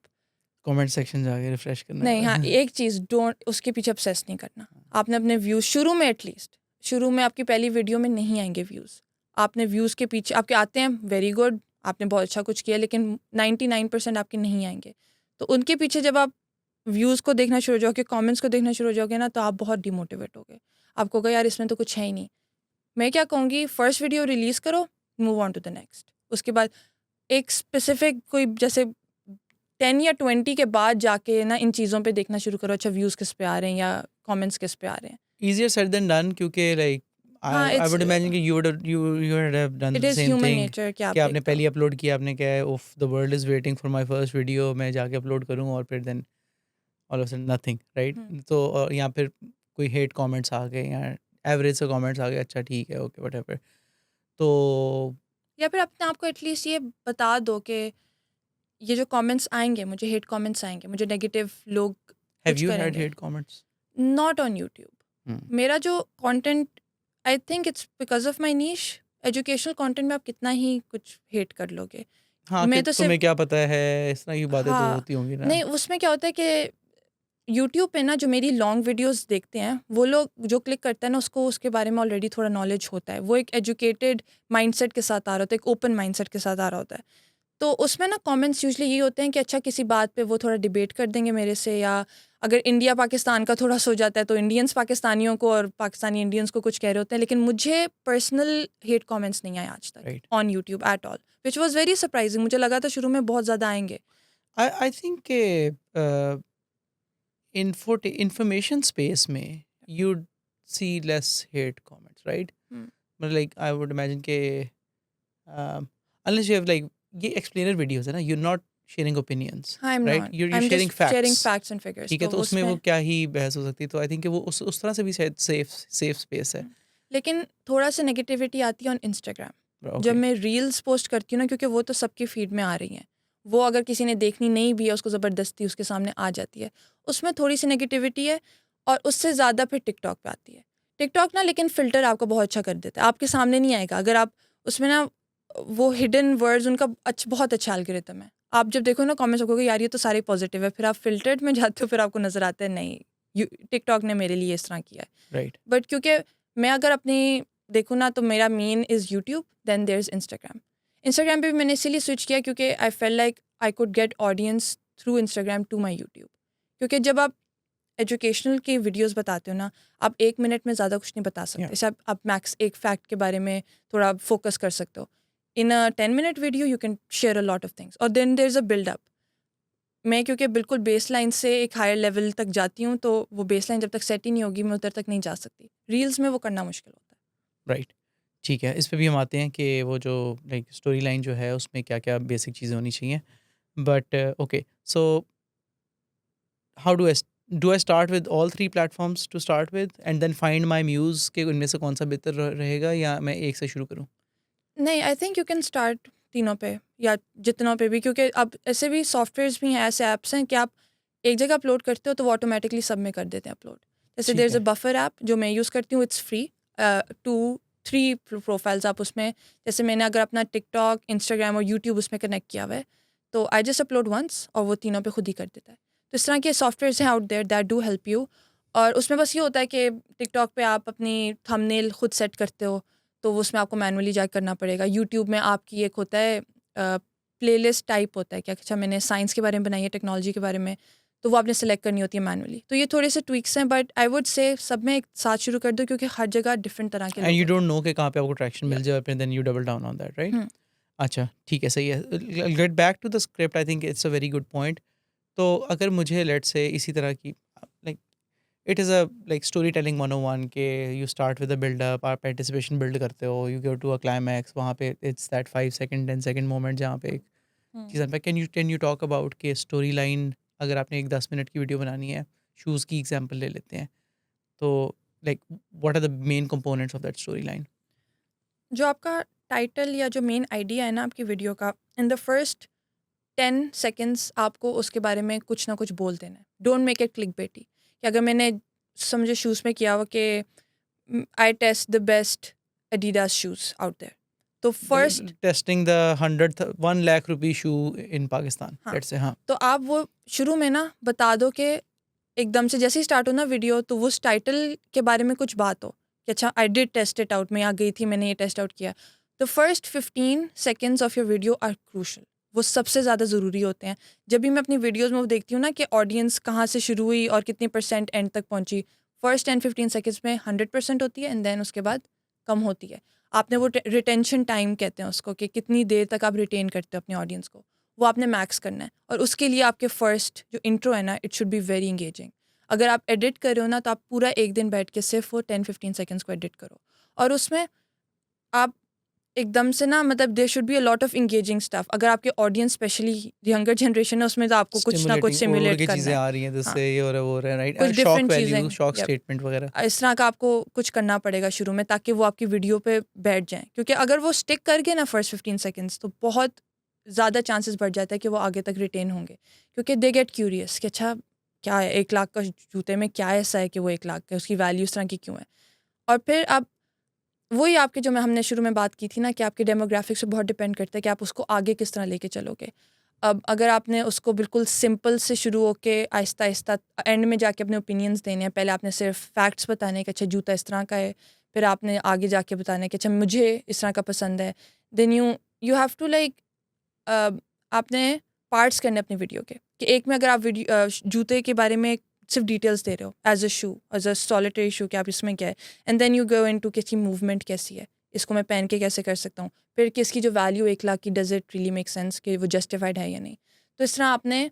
कमेंट सेक्शन जाके रिफ्रेश करना नहीं, हाँ, है। एक चीज़, डोंट उसके पीछे ऑब्सेस नहीं करना। आपने अपने व्यूज़ शुरू में, एटलीस्ट शुरू में आपकी पहली वीडियो में नहीं आएंगे व्यूज़। आपने व्यूज़ के पीछे, आपके आते हैं, वेरी गुड, आपने बहुत अच्छा कुछ किया, लेकिन 99% आपके नहीं आएंगे। तो उनके पीछे जब आप व्यूज़ को देखना शुरू हो जाओगे, कमेंट्स को देखना शुरू हो जाओगे ना, तो आप बहुत डिमोटिवेट होगे। आपको होगा यार इसमें तो कुछ है ही नहीं। मैं क्या कहूँगी, फर्स्ट वीडियो रिलीज़ करो, move on to the next. उसके बाद एक स्पेसिफिक कोई जैसे 10 या 20 के बाद जाके ना इन चीज़ों पे देखना शुरू करो, अच्छा व्यूज़ किस पे आ रहे हैं या कमेंट्स किस पे आ रहे हैं। ईजियर सेड देन डन, क्योंकि लाइक हाँ, आई वुड इमेजिन कि you would have done it the is same human thing nature कि आप कि आपने देखते हो। पहले अपलोड किया, आपने क्या है, उफ the world is waiting for my first video, मैं जाके अपलोड करूँ, और फिर then all of a sudden nothing, right? Hmm. तो या फिर कोई हेट कमेंट्स आ गए, या एवरेज से कमेंट्स आ गए, अच्छा ठीक है, ओके व्हाटएवर। तो या फिर अपने आप को एटलीस्ट ये बता दो कि ये जो कमेंट्स आएँगे, मुझे हेट कमेंट्स आएँगे, मुझे नेगेटिव लोग हैव कुछ यू हैड करेंगे। Hate comments? Not on YouTube. मेरा जो content, I think it's because of my niche. Educational content में आप कितना ही कुछ हेट कर लोगे। हाँ, कि मैं तो तुम्हें सिर्फ, क्या पता है, इस तरह की बातें तो हाँ, होती होंगी ना। नहीं उसमें क्या होता है कि यूट्यूब पे ना जो मेरी लॉन्ग वीडियोस देखते हैं वो लोग, जो क्लिक करते हैं ना, उसको उसके बारे में ऑलरेडी थोड़ा नॉलेज होता है। वो एक एजुकेटेड माइंडसेट के साथ आ रहा होता है, एक ओपन माइंडसेट के साथ आ रहा होता है। तो उसमें ना कमेंट्स यूजुअली ये होते हैं कि अच्छा किसी बात पे वो थोड़ा डिबेट कर देंगे मेरे से, या अगर इंडिया पाकिस्तान का थोड़ा सो जाता है तो इंडियंस पाकिस्तानियों को और पाकिस्तानी इंडियंस को कुछ कह रहे होते हैं। लेकिन मुझे पर्सनल हेट कमेंट्स नहीं आए आज तक right. On YouTube at all, which was very surprising. मुझे लगा था शुरू में बहुत ज़्यादा आएंगे। आई थिंक के इंफॉर्मेशन स्पेस में you see less hate comments, right? Hmm, मतलब लाइक आई वुड इमेजिन के अनलेस यू हैव लाइक, ये एक्सप्लेनर वीडियोस है ना, यू नॉट शेयरिंग ओपिनियंस, हाँ, I am right? Not, you I you am sharing just sharing facts. Facts and figures, ठीक है, तो तो उसमें वो उसमें क्या ही बहस हो सकती है। तो आई थिंक कि वो उस तरह से भी शायद सेफ स्पेस है। लेकिन थोड़ा सा नेगेटिविटी आती है ऑन इंस्टाग्राम। जब ओके। मैं रील्स पोस्ट करती हूँ ना, क्योंकि वो तो सबकी फीड में आ रही हैं, वो अगर किसी ने देखनी नहीं भी है उसको ज़बरदस्ती उसके सामने आ जाती है, उसमें थोड़ी सी नेगेटिविटी है। और उससे ज़्यादा फिर टिकटॉक पे आती है। टिकटॉक ना लेकिन फ़िल्टर आपको बहुत अच्छा कर देता है, आपके सामने नहीं आएगा। अगर आप उसमें ना, वो हिडन वर्ड्स उनका बहुत अच्छा एल्गोरिथम है। आप जब देखो ना कमेंट्स, रखोगे यार ये तो सारे पॉजिटिव है, फिर आप फ़िल्टर्ड में जाते हो, फिर आपको नज़र आता है नहीं, टिकटॉक ने मेरे लिए इस तरह किया है। राइट। बट क्योंकि मैं अगर अपनी देखूँ ना, तो मेरा main is YouTube, then there is Instagram. Instagram पे भी मैंने इसीलिए स्विच किया क्योंकि I feel like I could get audience through Instagram to my YouTube. क्योंकि जब आप एजुकेशनल की वीडियोस बताते हो ना, आप 1 मिनट में ज़्यादा कुछ नहीं बता सकते। या जैसे आप मैक्स एक फैक्ट के बारे में थोड़ा फोकस कर सकते हो। In a 10 minute video you can share a lot of things, और then there is a buildup. मैं क्योंकि बिल्कुल बेस लाइन से एक हायर लेवल तक जाती हूँ, तो वो बेस लाइन जब तक सेट ही नहीं होगी, मैं उधर तक नहीं जा सकती। रील्स में वो करना मुश्किल होता है। राइट। ठीक है, इस पे भी हम आते हैं कि वो जो लाइक स्टोरी लाइन जो है उसमें क्या क्या बेसिक चीज़ें होनी चाहिए। But okay, so how do I start with all three platforms to start with and then find my muse के उनमें से कौन सा बेहतर रहेगा, या मैं एक से शुरू करूँ? नहीं, I think you can start तीनों पे या जितनों पे भी, क्योंकि अब ऐसे भी सॉफ्टवेयर्स भी हैं, ऐसे ऐप्स हैं कि आप एक जगह अपलोड करते हो तो वो ऑटोमेटिकली सब में कर देते हैं अपलोड। जैसे देयर ठीक इज़ अ है। बफर ऐप जो मैं यूज़ करती हूँ, इट्स फ्री। 2-3 प्रोफाइल्स आप उसमें, जैसे मैंने अगर अपना टिकटॉक, इंस्टाग्राम और यूट्यूब उसमें कनेक्ट किया हुआ है, तो आई जस्ट अपलोड वंस और वो तीनों पे खुद ही कर देता है। तो इस तरह के सॉफ्टवेयर्स हैं out there that do help you. और उसमें बस ये होता है कि टिकटॉक पे आप अपनी थंबनेल खुद सेट करते हो, तो वो उसमें आपको मैनुअली जाके करना पड़ेगा। यूट्यूब में आपकी एक होता है प्लेलिस्ट टाइप होता है कि अच्छा मैंने साइंस के बारे में बनाई है, टेक्नोलॉजी के बारे में, तो वो आपने सेलेक्ट करनी होती है मैनुअली। तो ये थोड़े से ट्विक्स हैं, बट आई वुड से सब में एक साथ शुरू कर दो, क्योंकि हर जगह डिफरेंट तरह के एंड लोग यू होते डोंट हैं। नो कि कहाँ पे आपको ट्रैक्शन या मिल जाए, फिर then you double down on that, right? Hmm, अच्छा, ठीक है, सही है। Get back to the script, I think it's a very good point. तो अगर मुझे लेट्स से इसी तरह की like it is a like story telling 101 के you start with a buildup, आप एंटिसिपेशन बिल्ड करते हो, you go to a climax, वहाँ पे it's that 5 second 10 second moment जहाँ पे एक हम्म। चीज़ आता है। कैन यू टॉक अबाउट के स्टोरी लाइन, अगर आपने एक 10 मिनट की वीडियो बनानी है, शूज़ की एग्जांपल ले लेते हैं, तो like what are the main components of that story line? जो आपका टाइटल या जो मेन आइडिया है ना आपकी वीडियो का, इन द फर्स्ट 10 सेकेंड्स आपको उसके बारे में कुछ ना कुछ बोल देना है। डोंट मेक इट क्लिक बेटी, कि अगर मैंने समझे शूज़ में किया हुआ कि I test the best Adidas shoes out there, तो first, testing the 1 lakh rupee shoe in Pakistan, हाँ, लेट्स से, हाँ। तो आप वो शुरू में ना बता दो कि एकदम से जैसे ही स्टार्ट हो ना वीडियो, तो उस टाइटल के बारे में कुछ बात हो कि अच्छा I did test it out, मैं यहाँ गई थी, मैंने ये टेस्ट आउट किया। The first 15 seconds of your video are crucial, वो सबसे ज़्यादा ज़रूरी होते हैं। जब भी मैं अपनी वीडियोज़ में वो देखती हूँ ना कि ऑडियंस कहाँ से शुरू हुई और कितनी परसेंट एंड तक पहुँची, फर्स्ट 10-15 सेकेंड्स में 100% होती है, एंड देन उसके बाद कम होती है। आपने वो रिटेंशन टाइम कहते हैं उसको, कि कितनी देर तक आप रिटेन करते हो अपने ऑडियंस को, वो आपने मैक्स करना है। और उसके लिए आपके फर्स्ट जो इंट्रो है ना, it should be very engaging. अगर आप एडिट कर रहे हो ना, तो आप पूरा एक दिन बैठ के सिर्फ वो 10-15 सेकेंड्स को एडिट करो, और उसमें आप एकदम से ना, मतलब there should be a lot of engaging stuff. अगर आपके ऑडियंस स्पेशली यंगर जनरेशन है, उसमें तो आपको कुछ ना कुछ स्टिमुलेटिंग, उड़-उड़ सिमुलेट के करना चीज़ें है। आ रही हैं, हाँ, जिससे ये हो रहा है, वो हो रहा है, राइट? कुछ शॉक डिफरेंट वैल्यू, चीज़ें, शॉक या स्टेटमेंट वगैरह। इस तरह का आपको कुछ करना पड़ेगा शुरू में, ताकि वो आपकी वीडियो पे बैठ जाएँ। क्योंकि अगर वो स्टिक कर गए ना फर्स्ट 15 सेकेंड्स, तो बहुत ज़्यादा चांसेस बढ़ जाता है कि वो आगे तक रिटेन होंगे। क्योंकि दे गेट क्यूरियस कि अच्छा क्या है 1 लाख का जूते में क्या ऐसा है कि वो 1 लाख का, उसकी वैल्यू इस तरह की क्यों है। और फिर आप वही आपके जो मैं हमने शुरू में बात की थी ना कि आपके डेमोग्राफिक्स पे बहुत डिपेंड करता है कि आप उसको आगे किस तरह लेके चलोगे। अब अगर आपने उसको बिल्कुल सिंपल से शुरू होके आहिस्ता आहिस्ता एंड में जाके अपने ओपिनियंस देने हैं, पहले आपने सिर्फ फैक्ट्स बताने कि अच्छा जूता इस तरह का है, फिर आपने आगे जाके बताना है कि अच्छा मुझे इस तरह का पसंद है, then you you have to like आपने पार्ट्स करने अपनी वीडियो के कि एक में अगर आप जूते के बारे में सिर्फ डिटेल्स दे रहे हो as a shoe, as a solitary shoe कि आप इसमें क्या है, and then you go into कि इसकी मूवमेंट कैसी है, इसको मैं पहन के कैसे कर सकता हूँ, फिर कि इसकी जो वैल्यू 1 लाख की does it really make sense कि वो जस्टिफाइड है या नहीं। तो इस तरह आपने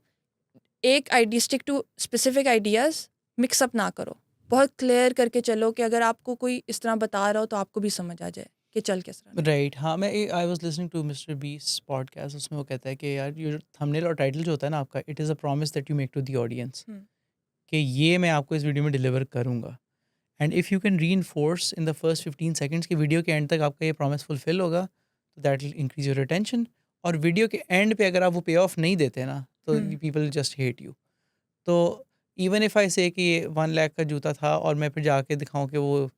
एक idea stick to specific ideas, mix up ना करो, बहुत क्लियर करके चलो कि अगर आपको कोई इस तरह बता रहा हो तो आपको भी समझ आ जाए कि चल किस तरह रहा है। राइट, हाँ, मैं I was listening to mister Beast podcast, उसमें वो कहता है कि यार ये थंबनेल और टाइटल जो होता है ना आपका, it is a promise that you make to the audience hmm, कि ये मैं आपको इस वीडियो में डिलीवर करूँगा। And if you can reinforce in the first 15 seconds कि वीडियो के एंड तक आपका ये प्रॉमिस फुलफिल होगा, तो that will increase your attention. और वीडियो के एंड पे अगर आप वो पे ऑफ नहीं देते ना, तो हम्म, पीपल जस्ट हेट यू। तो इवन इफ़ आई से कि ये 1 लाख का जूता था और मैं फिर जाके दिखाऊँ कि वो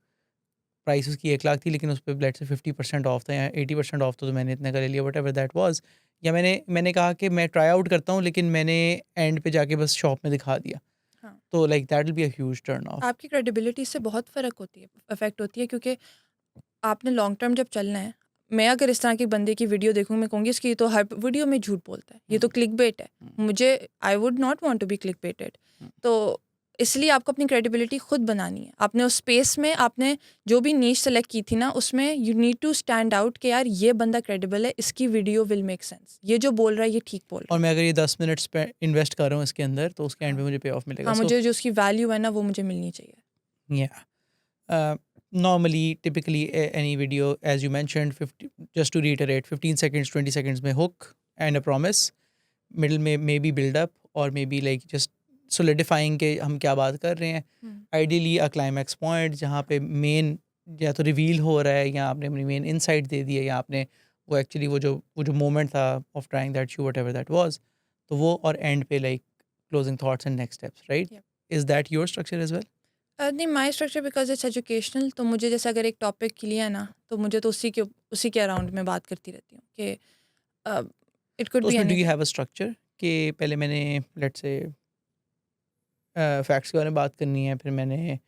प्राइस उसकी 1 लाख थी, लेकिन उस पे लेट्स से 50% ऑफ था या 80% ऑफ था, तो मैंने इतने का ले लिया, व्हाटएवर दैट वाज़। या मैंने कहा कि मैं ट्राई आउट करता हूँ, लेकिन मैंने एंड पे जाके बस शॉप में दिखा दिया। हाँ, तो like that will be a huge turn off. आपकी क्रेडिबिलिटी से बहुत फ़र्क होती है, अफेक्ट होती है, क्योंकि आपने लॉन्ग टर्म जब चलना है, मैं अगर इस तरह के बंदे की वीडियो देखूँ, मैं कहूँगी इसकी तो हर वीडियो में झूठ बोलता है, ये तो हुँ, क्लिकबेट है। हुँ, मुझे I would not want to be clickbaited. Hmm. तो इसलिए आपको अपनी क्रेडिबिलिटी खुद बनानी है। आपने उस स्पेस में आपने जो भी नीश सेलेक्ट की थी ना, उसमें you need to stand out कि यार ये बंदा क्रेडिबल है, इसकी वीडियो विल मेक सेंस। ये जो बोल रहा है ये ठीक बोल रहा और है। मैं अगर ये 10 मिनट्स पे इन्वेस्ट कर रहा हूँ इसके अंदर, तो उसके एंड हाँ, पे मुझे पे ऑफ मिलेगा। हाँ, सो मुझे जो उसकी वैल्यू है ना वो मुझे मिलनी चाहिए। या normally typically any video as you mentioned 50, just to reiterate, 15 seconds 20 seconds में hook and a promise, middle में मे बी बिल्डअप और may be like just solidifying के हम क्या बात कर रहे हैं। Hmm, ideally a climax point जहाँ पे मेन या तो रिवील हो रहा है, या आपने अपनी मेन इनसाइट दे दी है, या आपने वो एक्चुअली वो जो मोमेंट था of trying that shoe whatever that was, तो वो, और एंड पे like closing thoughts and next steps, right? या is that your structure as well? नहीं, my structure because it's educational, तो मुझे जैसे अगर एक टॉपिक क्लियर है ना, तो मुझे तो उसी के अराउंड में बात करती रहती हूँ कि अ, इट कुड तो बी उसमें do you anything. Have a structure कि पहले मैंने लेट्स से फैक्ट्स के बारे में बात करनी है, फिर मैंने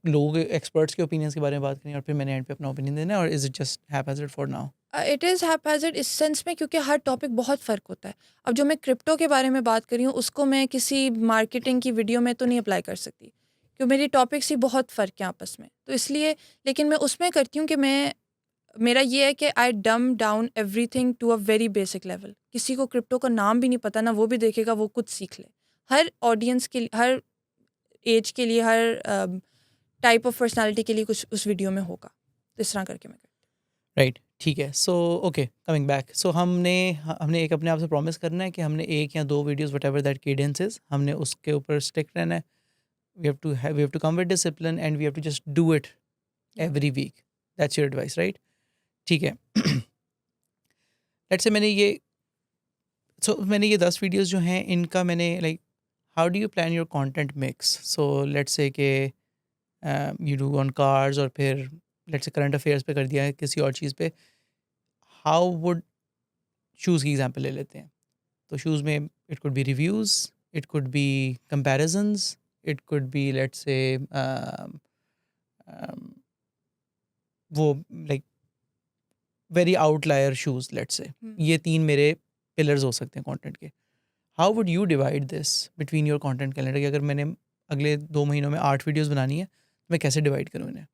लोगों के एक्सपर्ट्स के ओपिनियंस के बारे में बात करनी है, और फिर मैंने एंड पे अपना ओपिनियन देना है, और is it just haphazard for now? It is haphazard इस सेंस में क्योंकि हर टॉपिक बहुत फ़र्क होता है। अब जो मैं क्रिप्टो के बारे में बात कर रही हूँ, उसको मैं किसी मार्केटिंग की वीडियो में तो नहीं अप्लाई कर सकती, क्योंकि मेरी टॉपिक्स ही बहुत फ़र्क हैं आपस में। तो इसलिए लेकिन मैं उसमें करती हूँ कि मेरा ये है कि I dumb down everything to a very basic level. किसी को क्रिप्टो का नाम भी नहीं पता ना, वो भी देखेगा, वो कुछ सीख ले। हर ऑडियंस के लिए, हर एज के लिए, हर टाइप ऑफ पर्सनैलिटी के लिए कुछ उस वीडियो में होगा। तो इस तरह करके मैं करती राइट, ठीक है। सो ओके, कमिंग बैक, सो हमने एक अपने आप से प्रॉमिस करना है कि हमने 1 या 2 videos whatever that cadence is, हमने उसके ऊपर स्टिक रहना है। We have to come with discipline and we have to just do it हूँ। या every week. That's your advice, right? ठीक है। लेट्स से मैंने ये 10 वीडियोज़ जो हैं, इनका मैंने like, how do you plan your content mix? So let's से कि यू डू ऑन कार्स, और फिर लेट्स से करंट अफेयर्स पे कर दिया है किसी और चीज़ पे। हाउ वुड शूज़ की एग्जांपल ले लेते हैं। तो शूज़ में it could be reviews, it could be comparisons, it could be let's say वो like very outlier shoes, let's say. Hmm. ये 3 मेरे पिलर्स हो सकते हैं कंटेंट के। How would you divide this between your content calendar, कि अगर मैंने अगले 2 महीनों में 8 वीडियोज़ बनानी है, तो मैं कैसे डिवाइड करूँ इन्हें?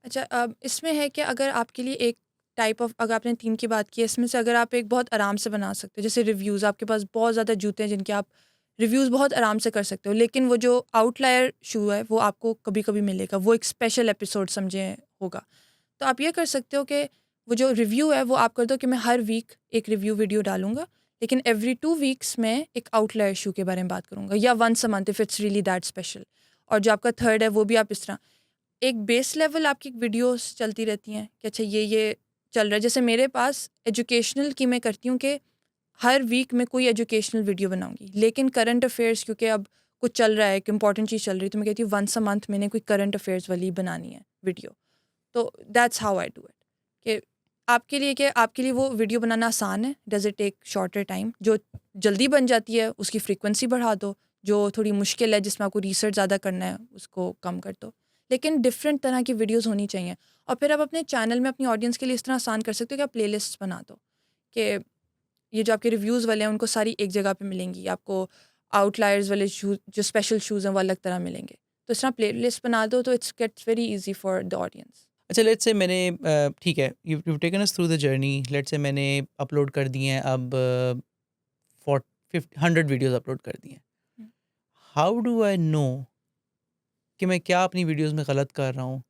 अच्छा, अब इसमें है कि अगर आपके लिए एक टाइप ऑफ, अगर आपने 3 की बात की है, इसमें से अगर आप एक बहुत आराम से बना सकते हो, जैसे रिव्यूज़, आपके पास बहुत ज़्यादा जूते हैं जिनके आप रिव्यूज़ बहुत आराम से कर सकते हो, लेकिन वो जो आउटलायर शू है, वो आपको कभी-कभी मिलेगा, वो एक स्पेशल एपिसोड समझें होगा। तो आप ये कर सकते हो कि वो जो रिव्यू है, वो आप कर दो कि मैं हर वीक एक रिव्यू वीडियो डालूँगा, लेकिन एवरी 2 वीक्स में एक आउटलायर शू के बारे में बात करूँगा, या once a month if it's really that special. और जो आपका थर्ड है, वो भी आप इस तरह एक बेस लेवल आपकी वीडियोस चलती रहती हैं कि अच्छा ये चल रहा है। जैसे मेरे पास एजुकेशनल की मैं करती हूँ कि हर वीक में कोई एजुकेशनल वीडियो बनाऊंगी, लेकिन करंट अफेयर्स क्योंकि अब कुछ चल रहा है, एक इंपॉर्टेंट चीज़ चल रही है, तो मैं कहती हूँ वंस अ मंथ मैंने कोई करंट अफेयर्स वाली बनानी है वीडियो। तो that's how I do it कि आपके लिए वो वीडियो बनाना आसान है, does it take shorter time, जो जल्दी बन जाती है उसकी फ्रीक्वेंसी बढ़ा दो, जो थोड़ी मुश्किल है जिसमें आपको रिसर्च ज़्यादा करना है उसको कम कर दो। लेकिन डिफरेंट तरह की वीडियोस होनी चाहिए। और फिर आप अपने चैनल में अपनी ऑडियंस के लिए इस तरह आसान कर सकते हो कि आप प्लेलिस्ट बना दो कि ये जो आपके रिव्यूज़ वाले हैं उनको सारी एक जगह पे मिलेंगी, आपको आउटलायर्स वाले शूज़ जो स्पेशल शूज़ हैं वो अलग तरह मिलेंगे। तो इस तरह प्लेलिस्ट बना दो तो it's gets very easy for the audience. अच्छा, लेट्स से मैंने ठीक है, you taken us through the journey. Let's say मैंने अपलोड कर दिए हैं अब 100 वीडियोस अपलोड कर दिए हैं। हाउ डू आई नो कि मैं क्या अपनी वीडियोस में गलत कर रहा हूँ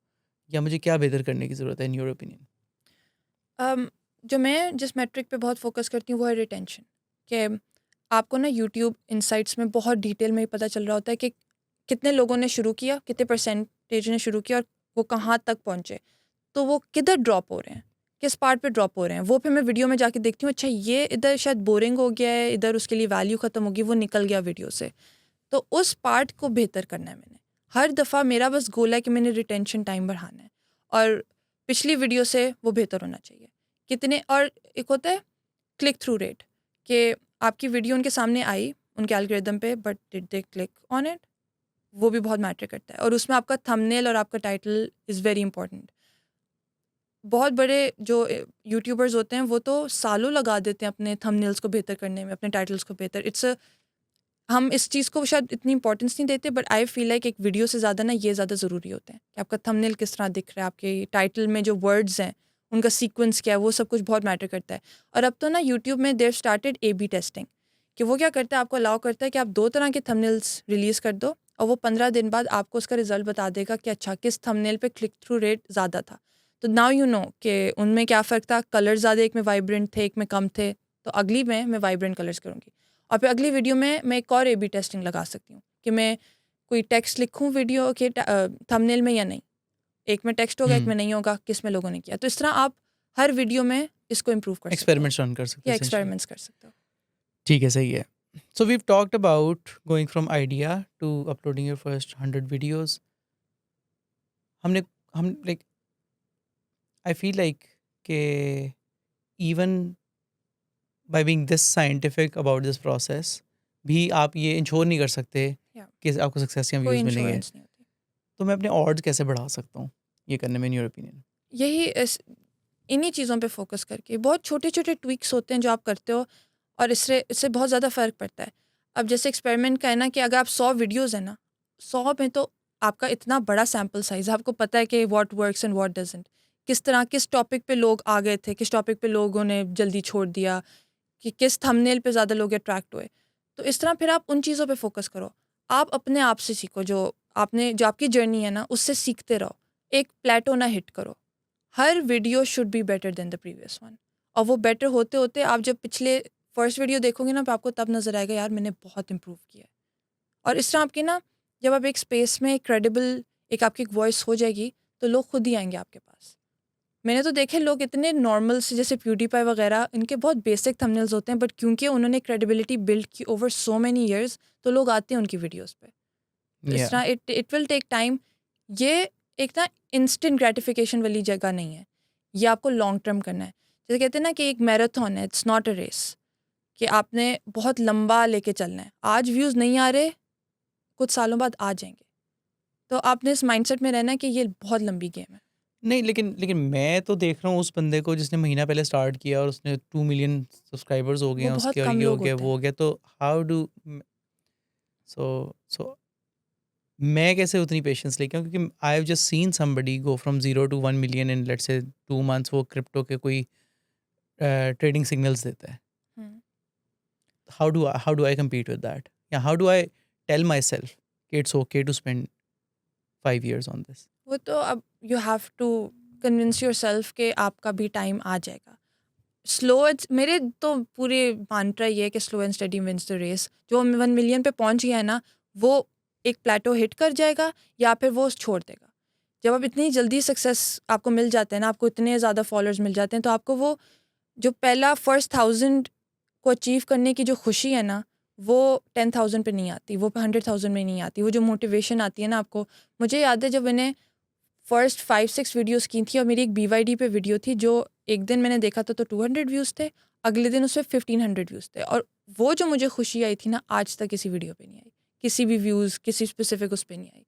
या मुझे क्या बेहतर करने की ज़रूरत है इन योर ओपिनियन? जो मैं जिस मेट्रिक पे बहुत फोकस करती हूँ वो है रिटेंशन। कि आपको ना यूट्यूब इंसाइट्स में बहुत डिटेल में पता चल रहा होता है कि कितने लोगों ने शुरू किया, कितने परसेंटेज ने शुरू किया और वो कहाँ तक पहुँचे, तो वो किधर ड्रॉप हो रहे हैं, किस पार्ट पे ड्रॉप हो रहे हैं। वो फिर मैं वीडियो में जाके देखती हूँ, अच्छा ये इधर शायद बोरिंग हो गया है, इधर उसके लिए वैल्यू ख़त्म होगी, वो निकल गया वीडियो से। तो उस पार्ट को बेहतर करना है मैंने। हर दफ़ा मेरा बस गोल है कि मैंने रिटेंशन टाइम बढ़ाना है और पिछली वीडियो से वो बेहतर होना चाहिए। कितने और एक होता है क्लिक थ्रू रेट कि आपकी वीडियो उनके सामने आई उनके एल्गोरिदम पे, but did they click on it, वो भी बहुत मैटर करता है। और उसमें आपका थंबनेल और आपका टाइटल इज़ वेरी इंपॉर्टेंट। बहुत बड़े जो यूट्यूबर्स होते हैं वो तो सालों लगा देते हैं अपने थंबनेल्स को बेहतर करने में, अपने टाइटल्स को बेहतर। हम इस चीज़ को शायद इतनी इंपॉर्टेंस नहीं देते, बट आई फील लाइक एक वीडियो से ज़्यादा ना ये ज़्यादा ज़रूरी होता है कि आपका थंबनेल किस तरह दिख रहा है, आपके टाइटल में जो वर्ड्स हैं उनका सीक्वेंस क्या है, वो सब कुछ बहुत मैटर करता है। और अब तो ना यूट्यूब में देव स्टार्टेड A/B टेस्टिंग कि वो क्या करता है, आपको अलाउ करता है कि आप 2 तरह के थंबनेल्स रिलीज़ कर दो और वो 15 दिन बाद आपको उसका रिजल्ट बता देगा कि अच्छा किस थंबनेल पे क्लिक थ्रू रेट ज़्यादा था। तो नाउ यू नो कि उनमें क्या फ़र्क था, कलर ज़्यादा एक में वाइब्रेंट थे, एक में कम थे, तो अगली में मैं वाइब्रेंट कलर्स करूँगी। और फिर अगली वीडियो में मैं एक और A/B टेस्टिंग लगा सकती हूँ कि मैं कोई टेक्स्ट लिखूँ वीडियो के थंबनेल में या नहीं। एक में टेक्स्ट होगा, एक में नहीं होगा, किस में लोगों ने किया। तो इस तरह आप हर वीडियो में इसको इम्प्रूव कर सकते हो एक्सपेरिमेंट्स रन कर सकते या हैं एसेंशियली। एक्सपेरिमेंट्स कर सकते हो। ठीक है, सही है। So we've talked about going from idea to uploading your first 100 videos. हमने हम लाइक आई फील लाइक के even by being this scientific about this process भी आप ये इंश्योर नहीं कर सकते या कि आपको सक्सेस या कोई व्यूज़ मिलेंगे। इंश्योरेंस नहीं होती। तो मैं अपने ऑड्स कैसे बढ़ा सकता हूँ ये करने में इन योर ओपिनियन? यही इन्हीं चीज़ों पे फोकस करके बहुत छोटे-छोटे ट्वीक्स होते हैं जो आप करते हो और इससे इससे बहुत ज़्यादा फ़र्क पड़ता है। अब जैसे एक्सपेरिमेंट का है ना कि अगर आप 100 वीडियोज़ है ना, 100 में तो आपका इतना बड़ा सैंपल साइज़ है, आपको पता है कि what works and what doesn't. किस तरह किस टॉपिक पे लोग आ गए थे, किस टॉपिक पे लोगों ने जल्दी छोड़ दिया, कि किस थंबनेल पे ज़्यादा लोग अट्रैक्ट हुए। तो इस तरह फिर आप उन चीज़ों पे फ़ोकस करो। आप अपने आप से सीखो, जो आपकी जर्नी है ना उससे सीखते रहो। एक प्लेटो ना हिट करो। हर video should be better than the previous one. और वो बेटर होते-होते आप जब पिछले फर्स्ट वीडियो देखोगे ना, तो आपको तब नज़र आएगा यार मैंने बहुत इम्प्रूव किया है। और इस तरह आपकी ना जब आप एक स्पेस में क्रेडिबल एक आपकी एक वॉइस हो जाएगी, तो लोग खुद ही आएँगे आपके पास। मैंने तो देखे लोग इतने नॉर्मल से जैसे प्यूडीपाई वगैरह, इनके बहुत बेसिक थंबनेल्स होते हैं, बट क्योंकि उन्होंने क्रेडिबिलिटी बिल्ड की ओवर सो मेनी इयर्स, तो लोग आते हैं उनकी वीडियोज़ पे। तो इस या तरह it it will take time. ये एक ना इंस्टेंट ग्रेटिफिकेशन वाली जगह नहीं है, ये आपको लॉन्ग टर्म करना है। जैसे कहते हैं ना कि एक मैराथन है, इट्स नॉट अ रेस, कि आपने बहुत लंबा लेके चलना है। आज व्यूज़ नहीं आ रहे, कुछ सालों बाद आ जाएंगे। तो आपने इस माइंडसेट में रहना है कि ये बहुत लंबी गेम है। नहीं, लेकिन लेकिन मैं तो देख रहा हूँ उस बंदे को जिसने महीना पहले स्टार्ट किया और उसने 2 मिलियन सब्सक्राइबर्स हो गए वो हैं बहुत उसके, और कम ये हो लोग गया होते वो हैं। हो गया, तो हाउ डू सो मैं कैसे उतनी पेशेंस लेके आऊँ? क्योंकि I have just seen somebody go from 0 to 1 million in let's say 2 months. वो क्रिप्टो के कोई ट्रेडिंग सिग्नल्स देता है। Hmm. How do I compete with that? या how do I tell myself कि it's okay to spend 5 years on this? वो तो अब you have to convince yourself कि आपका भी टाइम आ जाएगा। स्लो मेरे तो पूरे मान्ट्रा ये है कि slow and steady wins the race. जो 1 मिलियन पे पहुंच गया है ना, वो एक प्लेटो हिट कर जाएगा या फिर वो छोड़ देगा। जब आप इतनी जल्दी सक्सेस आपको मिल जाते हैं ना, आपको इतने ज़्यादा फॉलोअर्स मिल जाते हैं, तो आपको वो जो पहला फर्स्ट 1000 को अचीव करने की जो खुशी है ना, वो 10,000 पे नहीं आती, वो 100,000 में नहीं आती। वो जो मोटिवेशन आती है ना आपको, मुझे याद है जब मैंने फर्स्ट 5-6 वीडियोस की थी और मेरी एक BYD पे वीडियो थी जो एक दिन मैंने देखा था तो 200 व्यूज़ थे, अगले दिन उस पे 1500 व्यूज़ थे, और वो जो मुझे खुशी आई थी ना, आज तक किसी वीडियो पे नहीं आई। किसी भी व्यूज़, किसी स्पेसिफिक उस पे नहीं आई।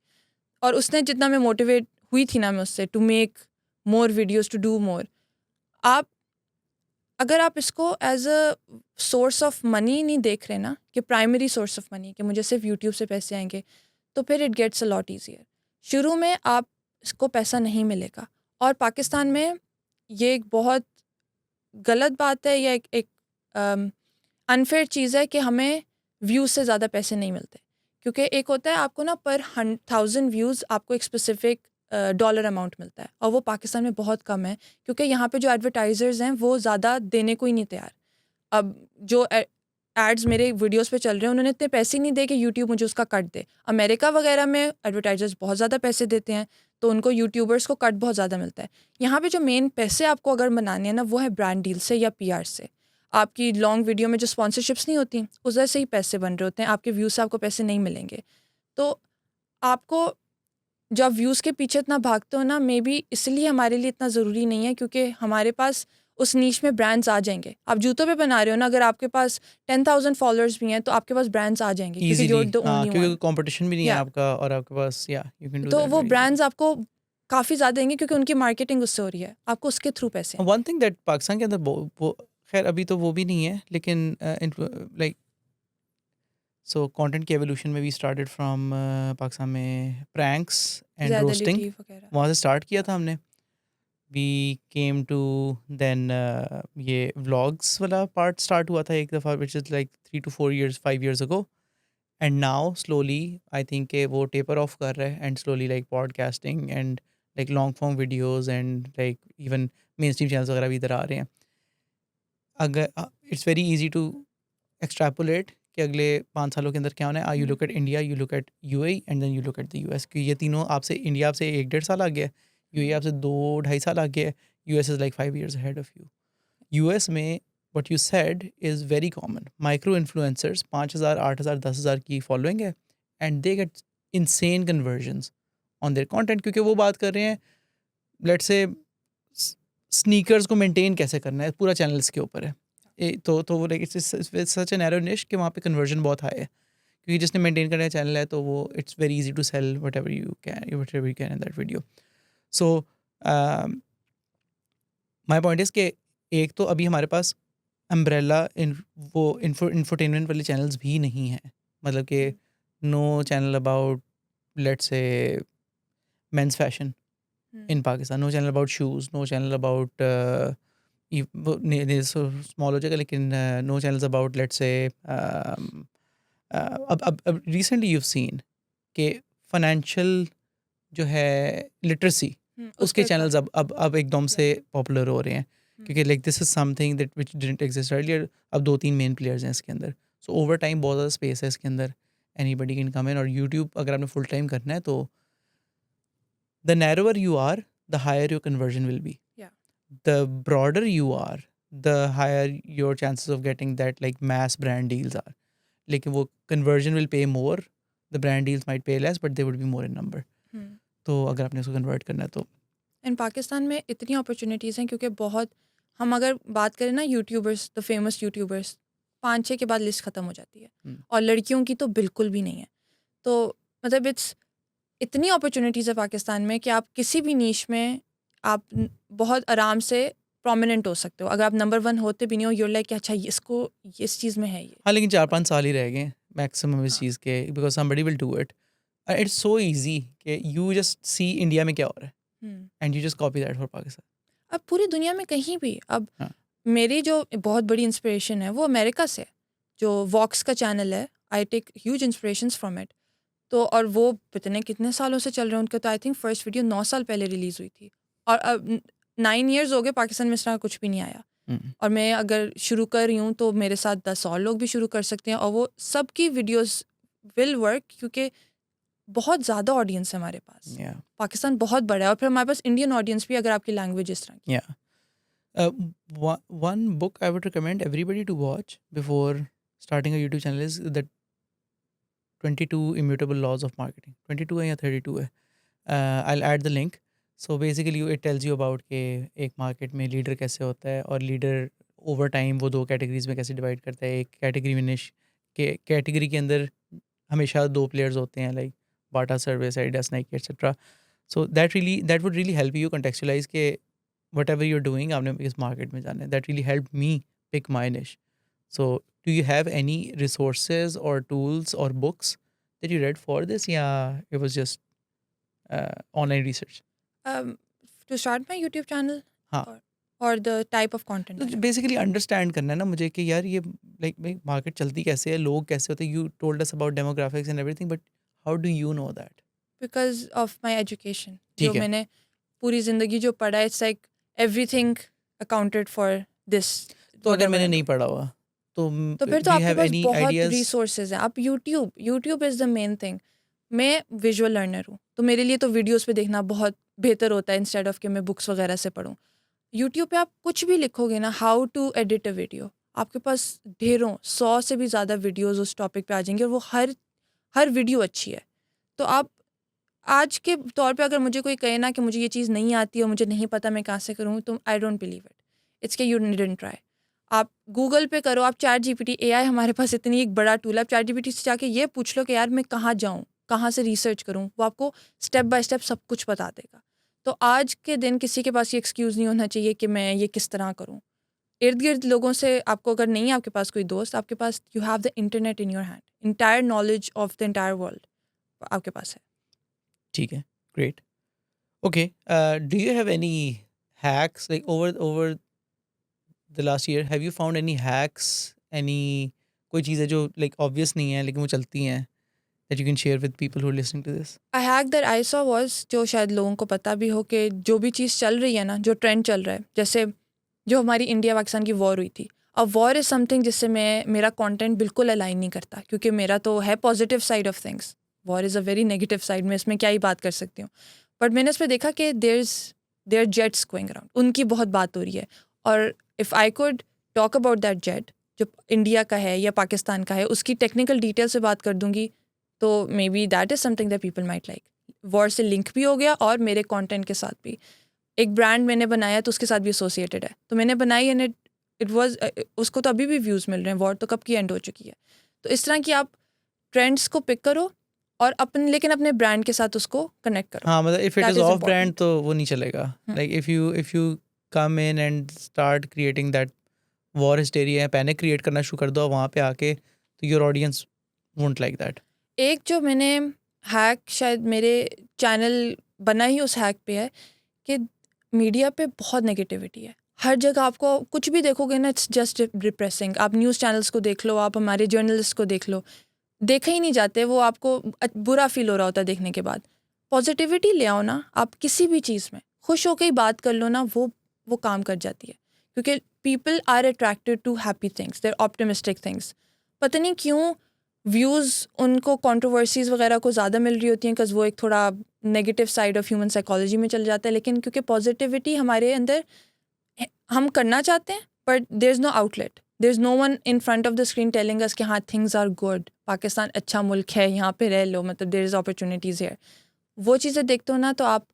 और उसने जितना मैं मोटिवेट हुई थी ना मैं उससे to make more videos, to do more. आप अगर आप इसको as a source of money नहीं देख रहे ना, कि प्राइमरी सोर्स ऑफ मनी कि मुझे सिर्फ यूट्यूब से पैसे आएँगे, तो फिर it gets a lot easier. शुरू में आप इसको पैसा नहीं मिलेगा, और पाकिस्तान में ये एक बहुत गलत बात है, या एक अनफेयर चीज़ है कि हमें व्यूज़ से ज़्यादा पैसे नहीं मिलते। क्योंकि एक होता है आपको ना पर 1000 व्यूज़ आपको एक स्पेसिफिक डॉलर अमाउंट मिलता है, और वो पाकिस्तान में बहुत कम है, क्योंकि यहाँ पे जो एडवर्टाइज़र्स हैं वो ज़्यादा देने को ही नहीं तैयार। अब जो एड्स मेरे वीडियोस पे चल रहे हैं, उन्होंने इतने पैसे नहीं दे कि यूट्यूब मुझे उसका कट दे। अमेरिका वगैरह में एडवर्टाइजर्स बहुत ज़्यादा पैसे देते हैं, तो उनको यूट्यूबर्स को कट बहुत ज़्यादा मिलता है। यहाँ पे जो मेन पैसे आपको अगर बनाने हैं ना, वो है ब्रांड डील से या PR से। आपकी लॉन्ग वीडियो में जो स्पॉन्सरशिप्स नहीं होती, उधर से ही पैसे बन रहे होते हैं, आपके व्यूज़ से आपको पैसे नहीं मिलेंगे। तो आपको जब व्यूज़ के पीछे इतना भागते हो ना, मे बी इसलिए हमारे लिए इतना ज़रूरी नहीं है, क्योंकि हमारे पास उस नीश में ब्रांड्स आ जाएँगे। आप जूतों पे बना रहे हो ना, अगर आपके पास 10,000 फॉलोअर्स भी हैं, तो आपके पास ब्रांड्स आ जाएँगे, क्योंकि यू ईज़िली, आर द हाँ, ओनली क्योंकि वन। कॉम्पिटिशन भी नहीं है या आपका और आपके पास या यू कैन डू तो दैट वो वेरी ईज़िली। ब्रांड्स आपको काफ़ी ज़्यादा देंगे, क्योंकि उनकी मार्केटिंग उससे हो रही है। आपको उसके थ्रू पैसे आएँगे। वन थिंग दैट पाकिस्तान के अंदर वो खैर अभी तो वो भी नहीं है, लेकिन लाइक सो कंटेंट की एवोल्यूशन में वी स्टार्टेड फ्रॉम पाकिस्तान में प्रैंक्स एंड ज़्यादा रोस्टिंग, लिटी वगैरह। वहाँ से स्टार्ट किया था हमने। वी केम टू देन ये व्लॉग्स वाला पार्ट स्टार्ट हुआ था एक दफ़ा, which is like 3 to 4 years 5 years ago, and now slowly I think के वो टेपर ऑफ कर रहा है, and slowly like podcasting and like long form videos and like even mainstream channels वगैरह भी इधर आ रहे हैं। अगर it's very easy to extrapolate कि अगले 5 सालों के अंदर क्या होना है। You look at India, you look at UAE and then you look at the US, क्योंकि ये तीनों आपसे, इंडिया आपसे 1-1.5 साल आ गया है, UAE आपसे 2-2.5 साल आ गया है, US is like 5 years ahead of you. US में what you said is very common. Micro influencers 5,000, 8,000, 10,000 की फॉलोइंग है, and they get insane conversions on their content, क्योंकि वो बात कर रहे हैं लेट्स से स्नीकर्स को मेंटेन कैसे करना है, पूरा चैनल इसके ऊपर है। तो वो like it's such a narrow निश कि वहाँ पे कन्वर्जन बहुत हाई है, क्योंकि जिसने मेंटेन करने का चैनल है तो वो it's very easy to sell whatever you can in that video. So my point is कि एक तो अभी हमारे पास अम्ब्रेला इंफोटेनमेंट वाले चैनल्स भी नहीं हैं, मतलब कि no channel about let's say men's fashion in Pakistan, no channel about shoes, no channel about small हो जाएगा, लेकिन no channels about let's say अब रिसेंटली यू सीन कि फाइनेंशियल जो है लिटरेसी, उस उसके पे चैनल्स अब एकदम से पॉपुलर हो रहे हैं, हम्म, क्योंकि like this is something that which didn't exist earlier. अब 2-3 मेन प्लेयर्स हैं इसके अंदर, सो ओवर टाइम बहुत ज़्यादा स्पेस है इसके अंदर, एनीबडी कैन कम इन। और यूट्यूब अगर आपने फुल टाइम करना है तो the narrower you are, the higher your conversion will be. Yeah. The broader you are, the higher your chances of getting that like mass brand deals are. लेकिन वो conversion will pay more, the brand deals might pay less, but they would be more in number. तो अगर आपने उसको convert करना है तो इन पाकिस्तान में इतनी अपॉर्चुनिटीज़ हैं, क्योंकि बहुत, हम अगर बात करें ना यूट्यूबर्स, द फेमस यूट्यूबर्स, 5-6 के बाद लिस्ट ख़त्म हो जाती है, और लड़कियों की तो बिल्कुल भी नहीं है। तो मतलब इतनी अपॉर्चुनिटीज़ है पाकिस्तान में कि आप किसी भी नीश में आप बहुत आराम से प्रोमिनेंट हो सकते हो। अगर आप नंबर 1 होते भी नहीं हो, यूर लाइक कि अच्छा इसको इस चीज़ में है ये। हाँ, लेकिन 4-5 साल ही रह गए मैक्सिमम इस हाँ। चीज़ के, because somebody will do it. It's so easy कि you just see इंडिया में क्या हो रहा है and you just copy that for Pakistan. अब पूरी दुनिया में कहीं भी, अब हाँ. मेरी जो बहुत बड़ी इंस्पिरेशन है वो अमेरिका से, जो वॉक्स का चैनल है, I take huge inspirations from it. तो और वो पता नहीं कितने सालों से चल रहे हैं उनके, तो आई थिंक फर्स्ट वीडियो 9 साल पहले रिलीज़ हुई थी, और अब 9 ईयर्स हो गए पाकिस्तान में इस तरह कुछ भी नहीं आया। और मैं अगर शुरू कर रही हूँ तो मेरे साथ 10 और लोग भी शुरू कर सकते हैं, और वो सबकी वीडियोस विल वर्क, क्योंकि बहुत ज़्यादा ऑडियंस है हमारे पास। Yeah. पाकिस्तान बहुत बड़ा है, और फिर हमारे पास इंडियन ऑडियंस भी, अगर आपकी लैंग्वेज इस तरह की। One book I would recommend everybody to watch before starting a YouTube channel is the 22 immutable laws of marketing. 22 है या 32 है. I'll add the link. So basically it tells you about कि एक मार्केट में leader कैसे होता है और लीडर ओवर टाइम वो दो कैटेगरीज में कैसे डिवाइड करता है. एक कैटेगरी में कैटेगरी के अंदर हमेशा दो प्लेयर्स होते हैं, like Bata Servis, Adidas, Nike etcetera. So that would really help you contextualise के वट एवर यूर डूइंग आपने इस मार्केट में जाना है. That really help me pick my niche. So, do you have any resources or tools or books that you read for this? Yeah, it was just online research. To start my YouTube channel, हाँ. or the type of content. तो basically understand करना है ना मुझे कि यार ये like market चलती कैसे है, लोग कैसे होते हैं. You told us about demographics and everything, but how do you know that? Because of my education. ठीक जो है. मैंने पूरी ज़िंदगी जो पढ़ा है, it's like everything accounted for this. तो अगर whatever मैंने I नहीं do. पढ़ा हुआ तो तो फिर तो do you आपके have पास any बहुत ideas? रिसोर्सेज हैं. आप YouTube is the main thing. मैं विजुअल लर्नर हूँ, तो मेरे लिए तो वीडियोस पे देखना बहुत बेहतर होता है इंस्टेड ऑफ कि मैं बुक्स वगैरह से पढूं. यूट्यूब पे आप कुछ भी लिखोगे ना, how to edit a video, आपके पास ढेरों 100 से भी ज़्यादा वीडियोस उस टॉपिक पे आ जाएंगे और वो हर वीडियो अच्छी है. तो आप आज के तौर पे अगर मुझे कोई कहे ना कि मुझे ये चीज़ नहीं आती और मुझे नहीं पता मैं कहाँ से करूँ, तो I don't believe it. It's के यू डिडंट ट्राई. आप गूगल पे करो, आप चैट जीपीटी, एआई हमारे पास इतनी एक बड़ा टूल है. आप चैट जीपीटी से जाके ये पूछ लो कि यार मैं कहाँ जाऊँ, कहाँ से रिसर्च करूँ, वो आपको स्टेप बाय स्टेप सब कुछ बता देगा. तो आज के दिन किसी के पास ये एक्सक्यूज़ नहीं होना चाहिए कि मैं ये किस तरह करूँ. इर्द गिर्द लोगों से आपको अगर नहीं है आपके पास कोई दोस्त, आपके पास you have the internet in your hand. Entire knowledge of the entire world आपके पास है. ठीक है, great. Okay, do you have any hacks like over the last year? Have you found any hacks? Any कोई चीज़ है जो like obvious नहीं है लेकिन वो चलती हैं that you can share with people who are listening to this? A hack that I saw was, जो शायद लोगों को पता भी हो, कि जो भी चीज़ चल रही है ना, जो ट्रेंड चल रहा है, जैसे जो हमारी इंडिया पाकिस्तान की वॉर हुई थी. अब वॉर इज़ समथिंग जिससे मेरा कंटेंट बिल्कुल अलाइन नहीं करता, क्योंकि मेरा तो है positive side of things. War is a very negative side, में इसमें क्या ही बात कर सकती हूँ. बट मैंने इस पर देखा कि देयर जेट्स गोइंग अराउंड, उनकी बहुत बात हो रही है. और if I could talk about that jet जो इंडिया का है या पाकिस्तान का है, उसकी टेक्निकल डिटेल से बात कर दूंगी, तो may be that is something that people might like. War से लिंक भी हो गया और मेरे कंटेंट के साथ भी. एक ब्रांड मैंने बनाया तो उसके साथ भी एसोसिएटेड है, तो मैंने बनाई एंड इट वाज, उसको तो अभी भी व्यूज़ मिल रहे हैं. वॉर तो कब की एंड हो चुकी है. तो इस तरह की आप ट्रेंड्स को पिक करो और लेकिन अपने ब्रांड के साथ उसको कनेक्ट करो. हाँ, मतलब if it That is is off important. brand तो वो नहीं चलेगा. Like if you come in and start creating that war hysteria, panic create करना शुरू कर दो वहाँ पे आके, तो your audience won't like that. एक जो मैंने हैक, शायद मेरे चैनल बना ही उस हैक पे है, कि मीडिया पे बहुत नेगेटिविटी है. हर जगह आपको कुछ भी देखोगे ना, इट्स जस्ट डिप्रेसिंग. आप न्यूज़ चैनल्स को देख लो, आप हमारे जर्नलिस्ट को देख लो, देखे ही नहीं जाते. वो आपको बुरा फील हो रहा होता है देखने के बाद. पॉजिटिविटी ले आओ ना, आप किसी भी चीज़ में खुश होकर ही बात कर लो ना, वो काम कर जाती है. क्योंकि people are attracted to happy things, they're optimistic things. पता नहीं क्यों व्यूज़ उनको कंट्रोवर्सीज़ वगैरह को ज़्यादा मिल रही होती हैं, बिकॉज वो एक थोड़ा negative side of human psychology में चल जाता है. लेकिन क्योंकि पॉजिटिविटी हमारे अंदर हम करना चाहते हैं, but there is no outlet, there is no one in front of the screen telling us कि हाँ थिंग्स आर गुड, पाकिस्तान अच्छा मुल्क है, यहाँ पे रह लो, मतलब देयर इज़ अपॉर्चुनिटीज़ हियर. वो चीज़ें देखते हो ना, तो आप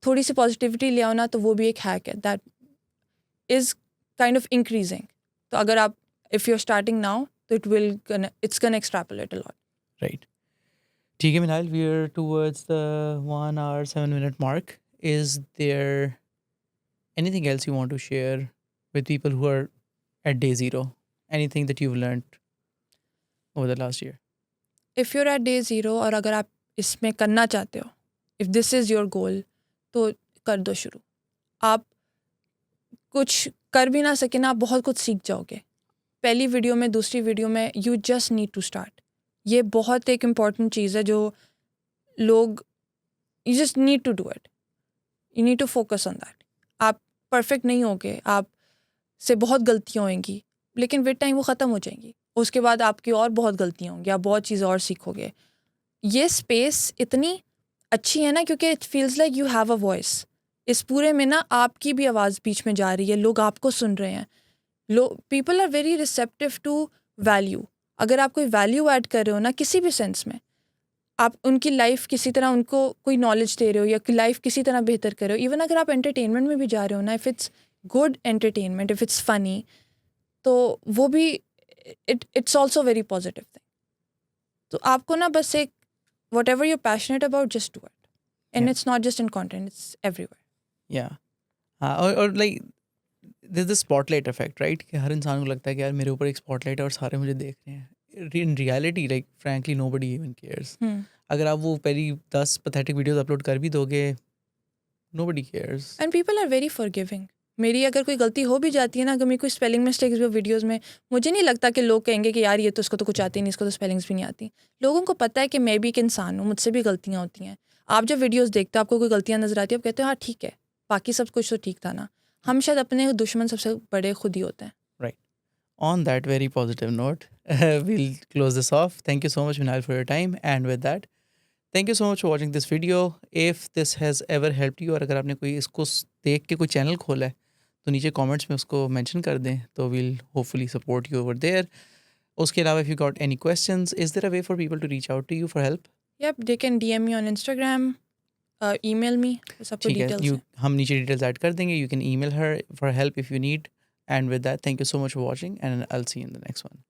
थोड़ी सी पॉजिटिविटी ले आओ ना, तो वो भी एक हैक है that is kind of increasing. तो अगर आप if you are starting now, तो it's gonna extrapolate a lot. Right. ठीक है मिनाल, we are towards the 1 hour 7 minute mark. Is there anything else you want to share with people who are at day zero? Anything that you've learned over the last year? If you're at day zero और अगर आप इसमें करना चाहते हो, if this is your goal, तो कर दो शुरू. आप कुछ कर भी ना सके ना, आप बहुत कुछ सीख जाओगे. पहली वीडियो में, दूसरी वीडियो में, you just need to start. ये बहुत एक इम्पॉर्टेंट चीज़ है जो लोग, you just need to do it, you need to focus on that. आप परफेक्ट नहीं होगे, आप से बहुत गलतियाँ होंगी, लेकिन विद टाइम वो ख़त्म हो जाएंगी. उसके बाद आपकी और बहुत गलतियाँ होंगी, आप बहुत चीज़ें और सीखोगे. ये स्पेस इतनी अच्छी है ना, क्योंकि it feels like you have a voice. इस पूरे में ना आपकी भी आवाज़ बीच में जा रही है, लोग आपको सुन रहे हैं. People are very receptive to value. अगर आप कोई वैल्यू ऐड कर रहे हो ना किसी भी सेंस में, आप उनकी लाइफ किसी तरह उनको कोई नॉलेज दे रहे हो या लाइफ किसी तरह बेहतर कर रहे हो, इवन अगर आप एंटरटेनमेंट में भी जा रहे हो ना, if it's good entertainment, if it's funny, तो वो भी it's also very positive thing. तो आपको ना बस एक whatever you're passionate about just do it, and Yeah. It's not just in content, it's everywhere. या हाँ, और like this the spotlight effect, right, कि हर इंसान को लगता है कि यार मेरे ऊपर एक स्पॉटलाइट है और सारे मुझे देख रहे हैं. In reality like frankly nobody even cares. अगर आप वो पहली 10 पैथेटिक वीडियोस अपलोड कर भी दोगे, nobody cares. And people are very forgiving. मेरी अगर कोई गलती हो भी जाती है ना, अगर मेरी कोई स्पेलिंग मिस्टेक्स भी वीडियोस में, मुझे नहीं लगता कि लोग कहेंगे कि यार ये तो इसको तो कुछ आती नहीं, इसको तो स्पेलिंग्स भी नहीं आती. लोगों को पता है कि मैं भी एक इंसान हूँ, मुझसे भी गलतियाँ होती हैं. आप जब वीडियोस देखते हो आपको कोई गलतियाँ नजर आती है, आप कहते हो हाँ ठीक है, बाकी सब कुछ तो ठीक था ना. हम शायद अपने दुश्मन सबसे बड़े खुद ही होते हैं. Right. On that very positive note, we'll close this off. Thank you so much, Vinal, for your time. And with that, thank you so much for watching this video. If this has ever helped you, और अगर आपने कोई इसको देख के कोई channel खोला है तो नीचे कमेंट्स में उसको मेंशन कर दें, तो we'll hopefully support you over there. उसके अलावा if you got any questions, is there a way for people to reach out to you for help? Yep, they can DM me on Instagram, email me, सबको ठीक है, details हैं. हम नीचे details add कर देंगे. You can email her for help if you need. And with that, thank you so much for watching, and I'll see you in the next one.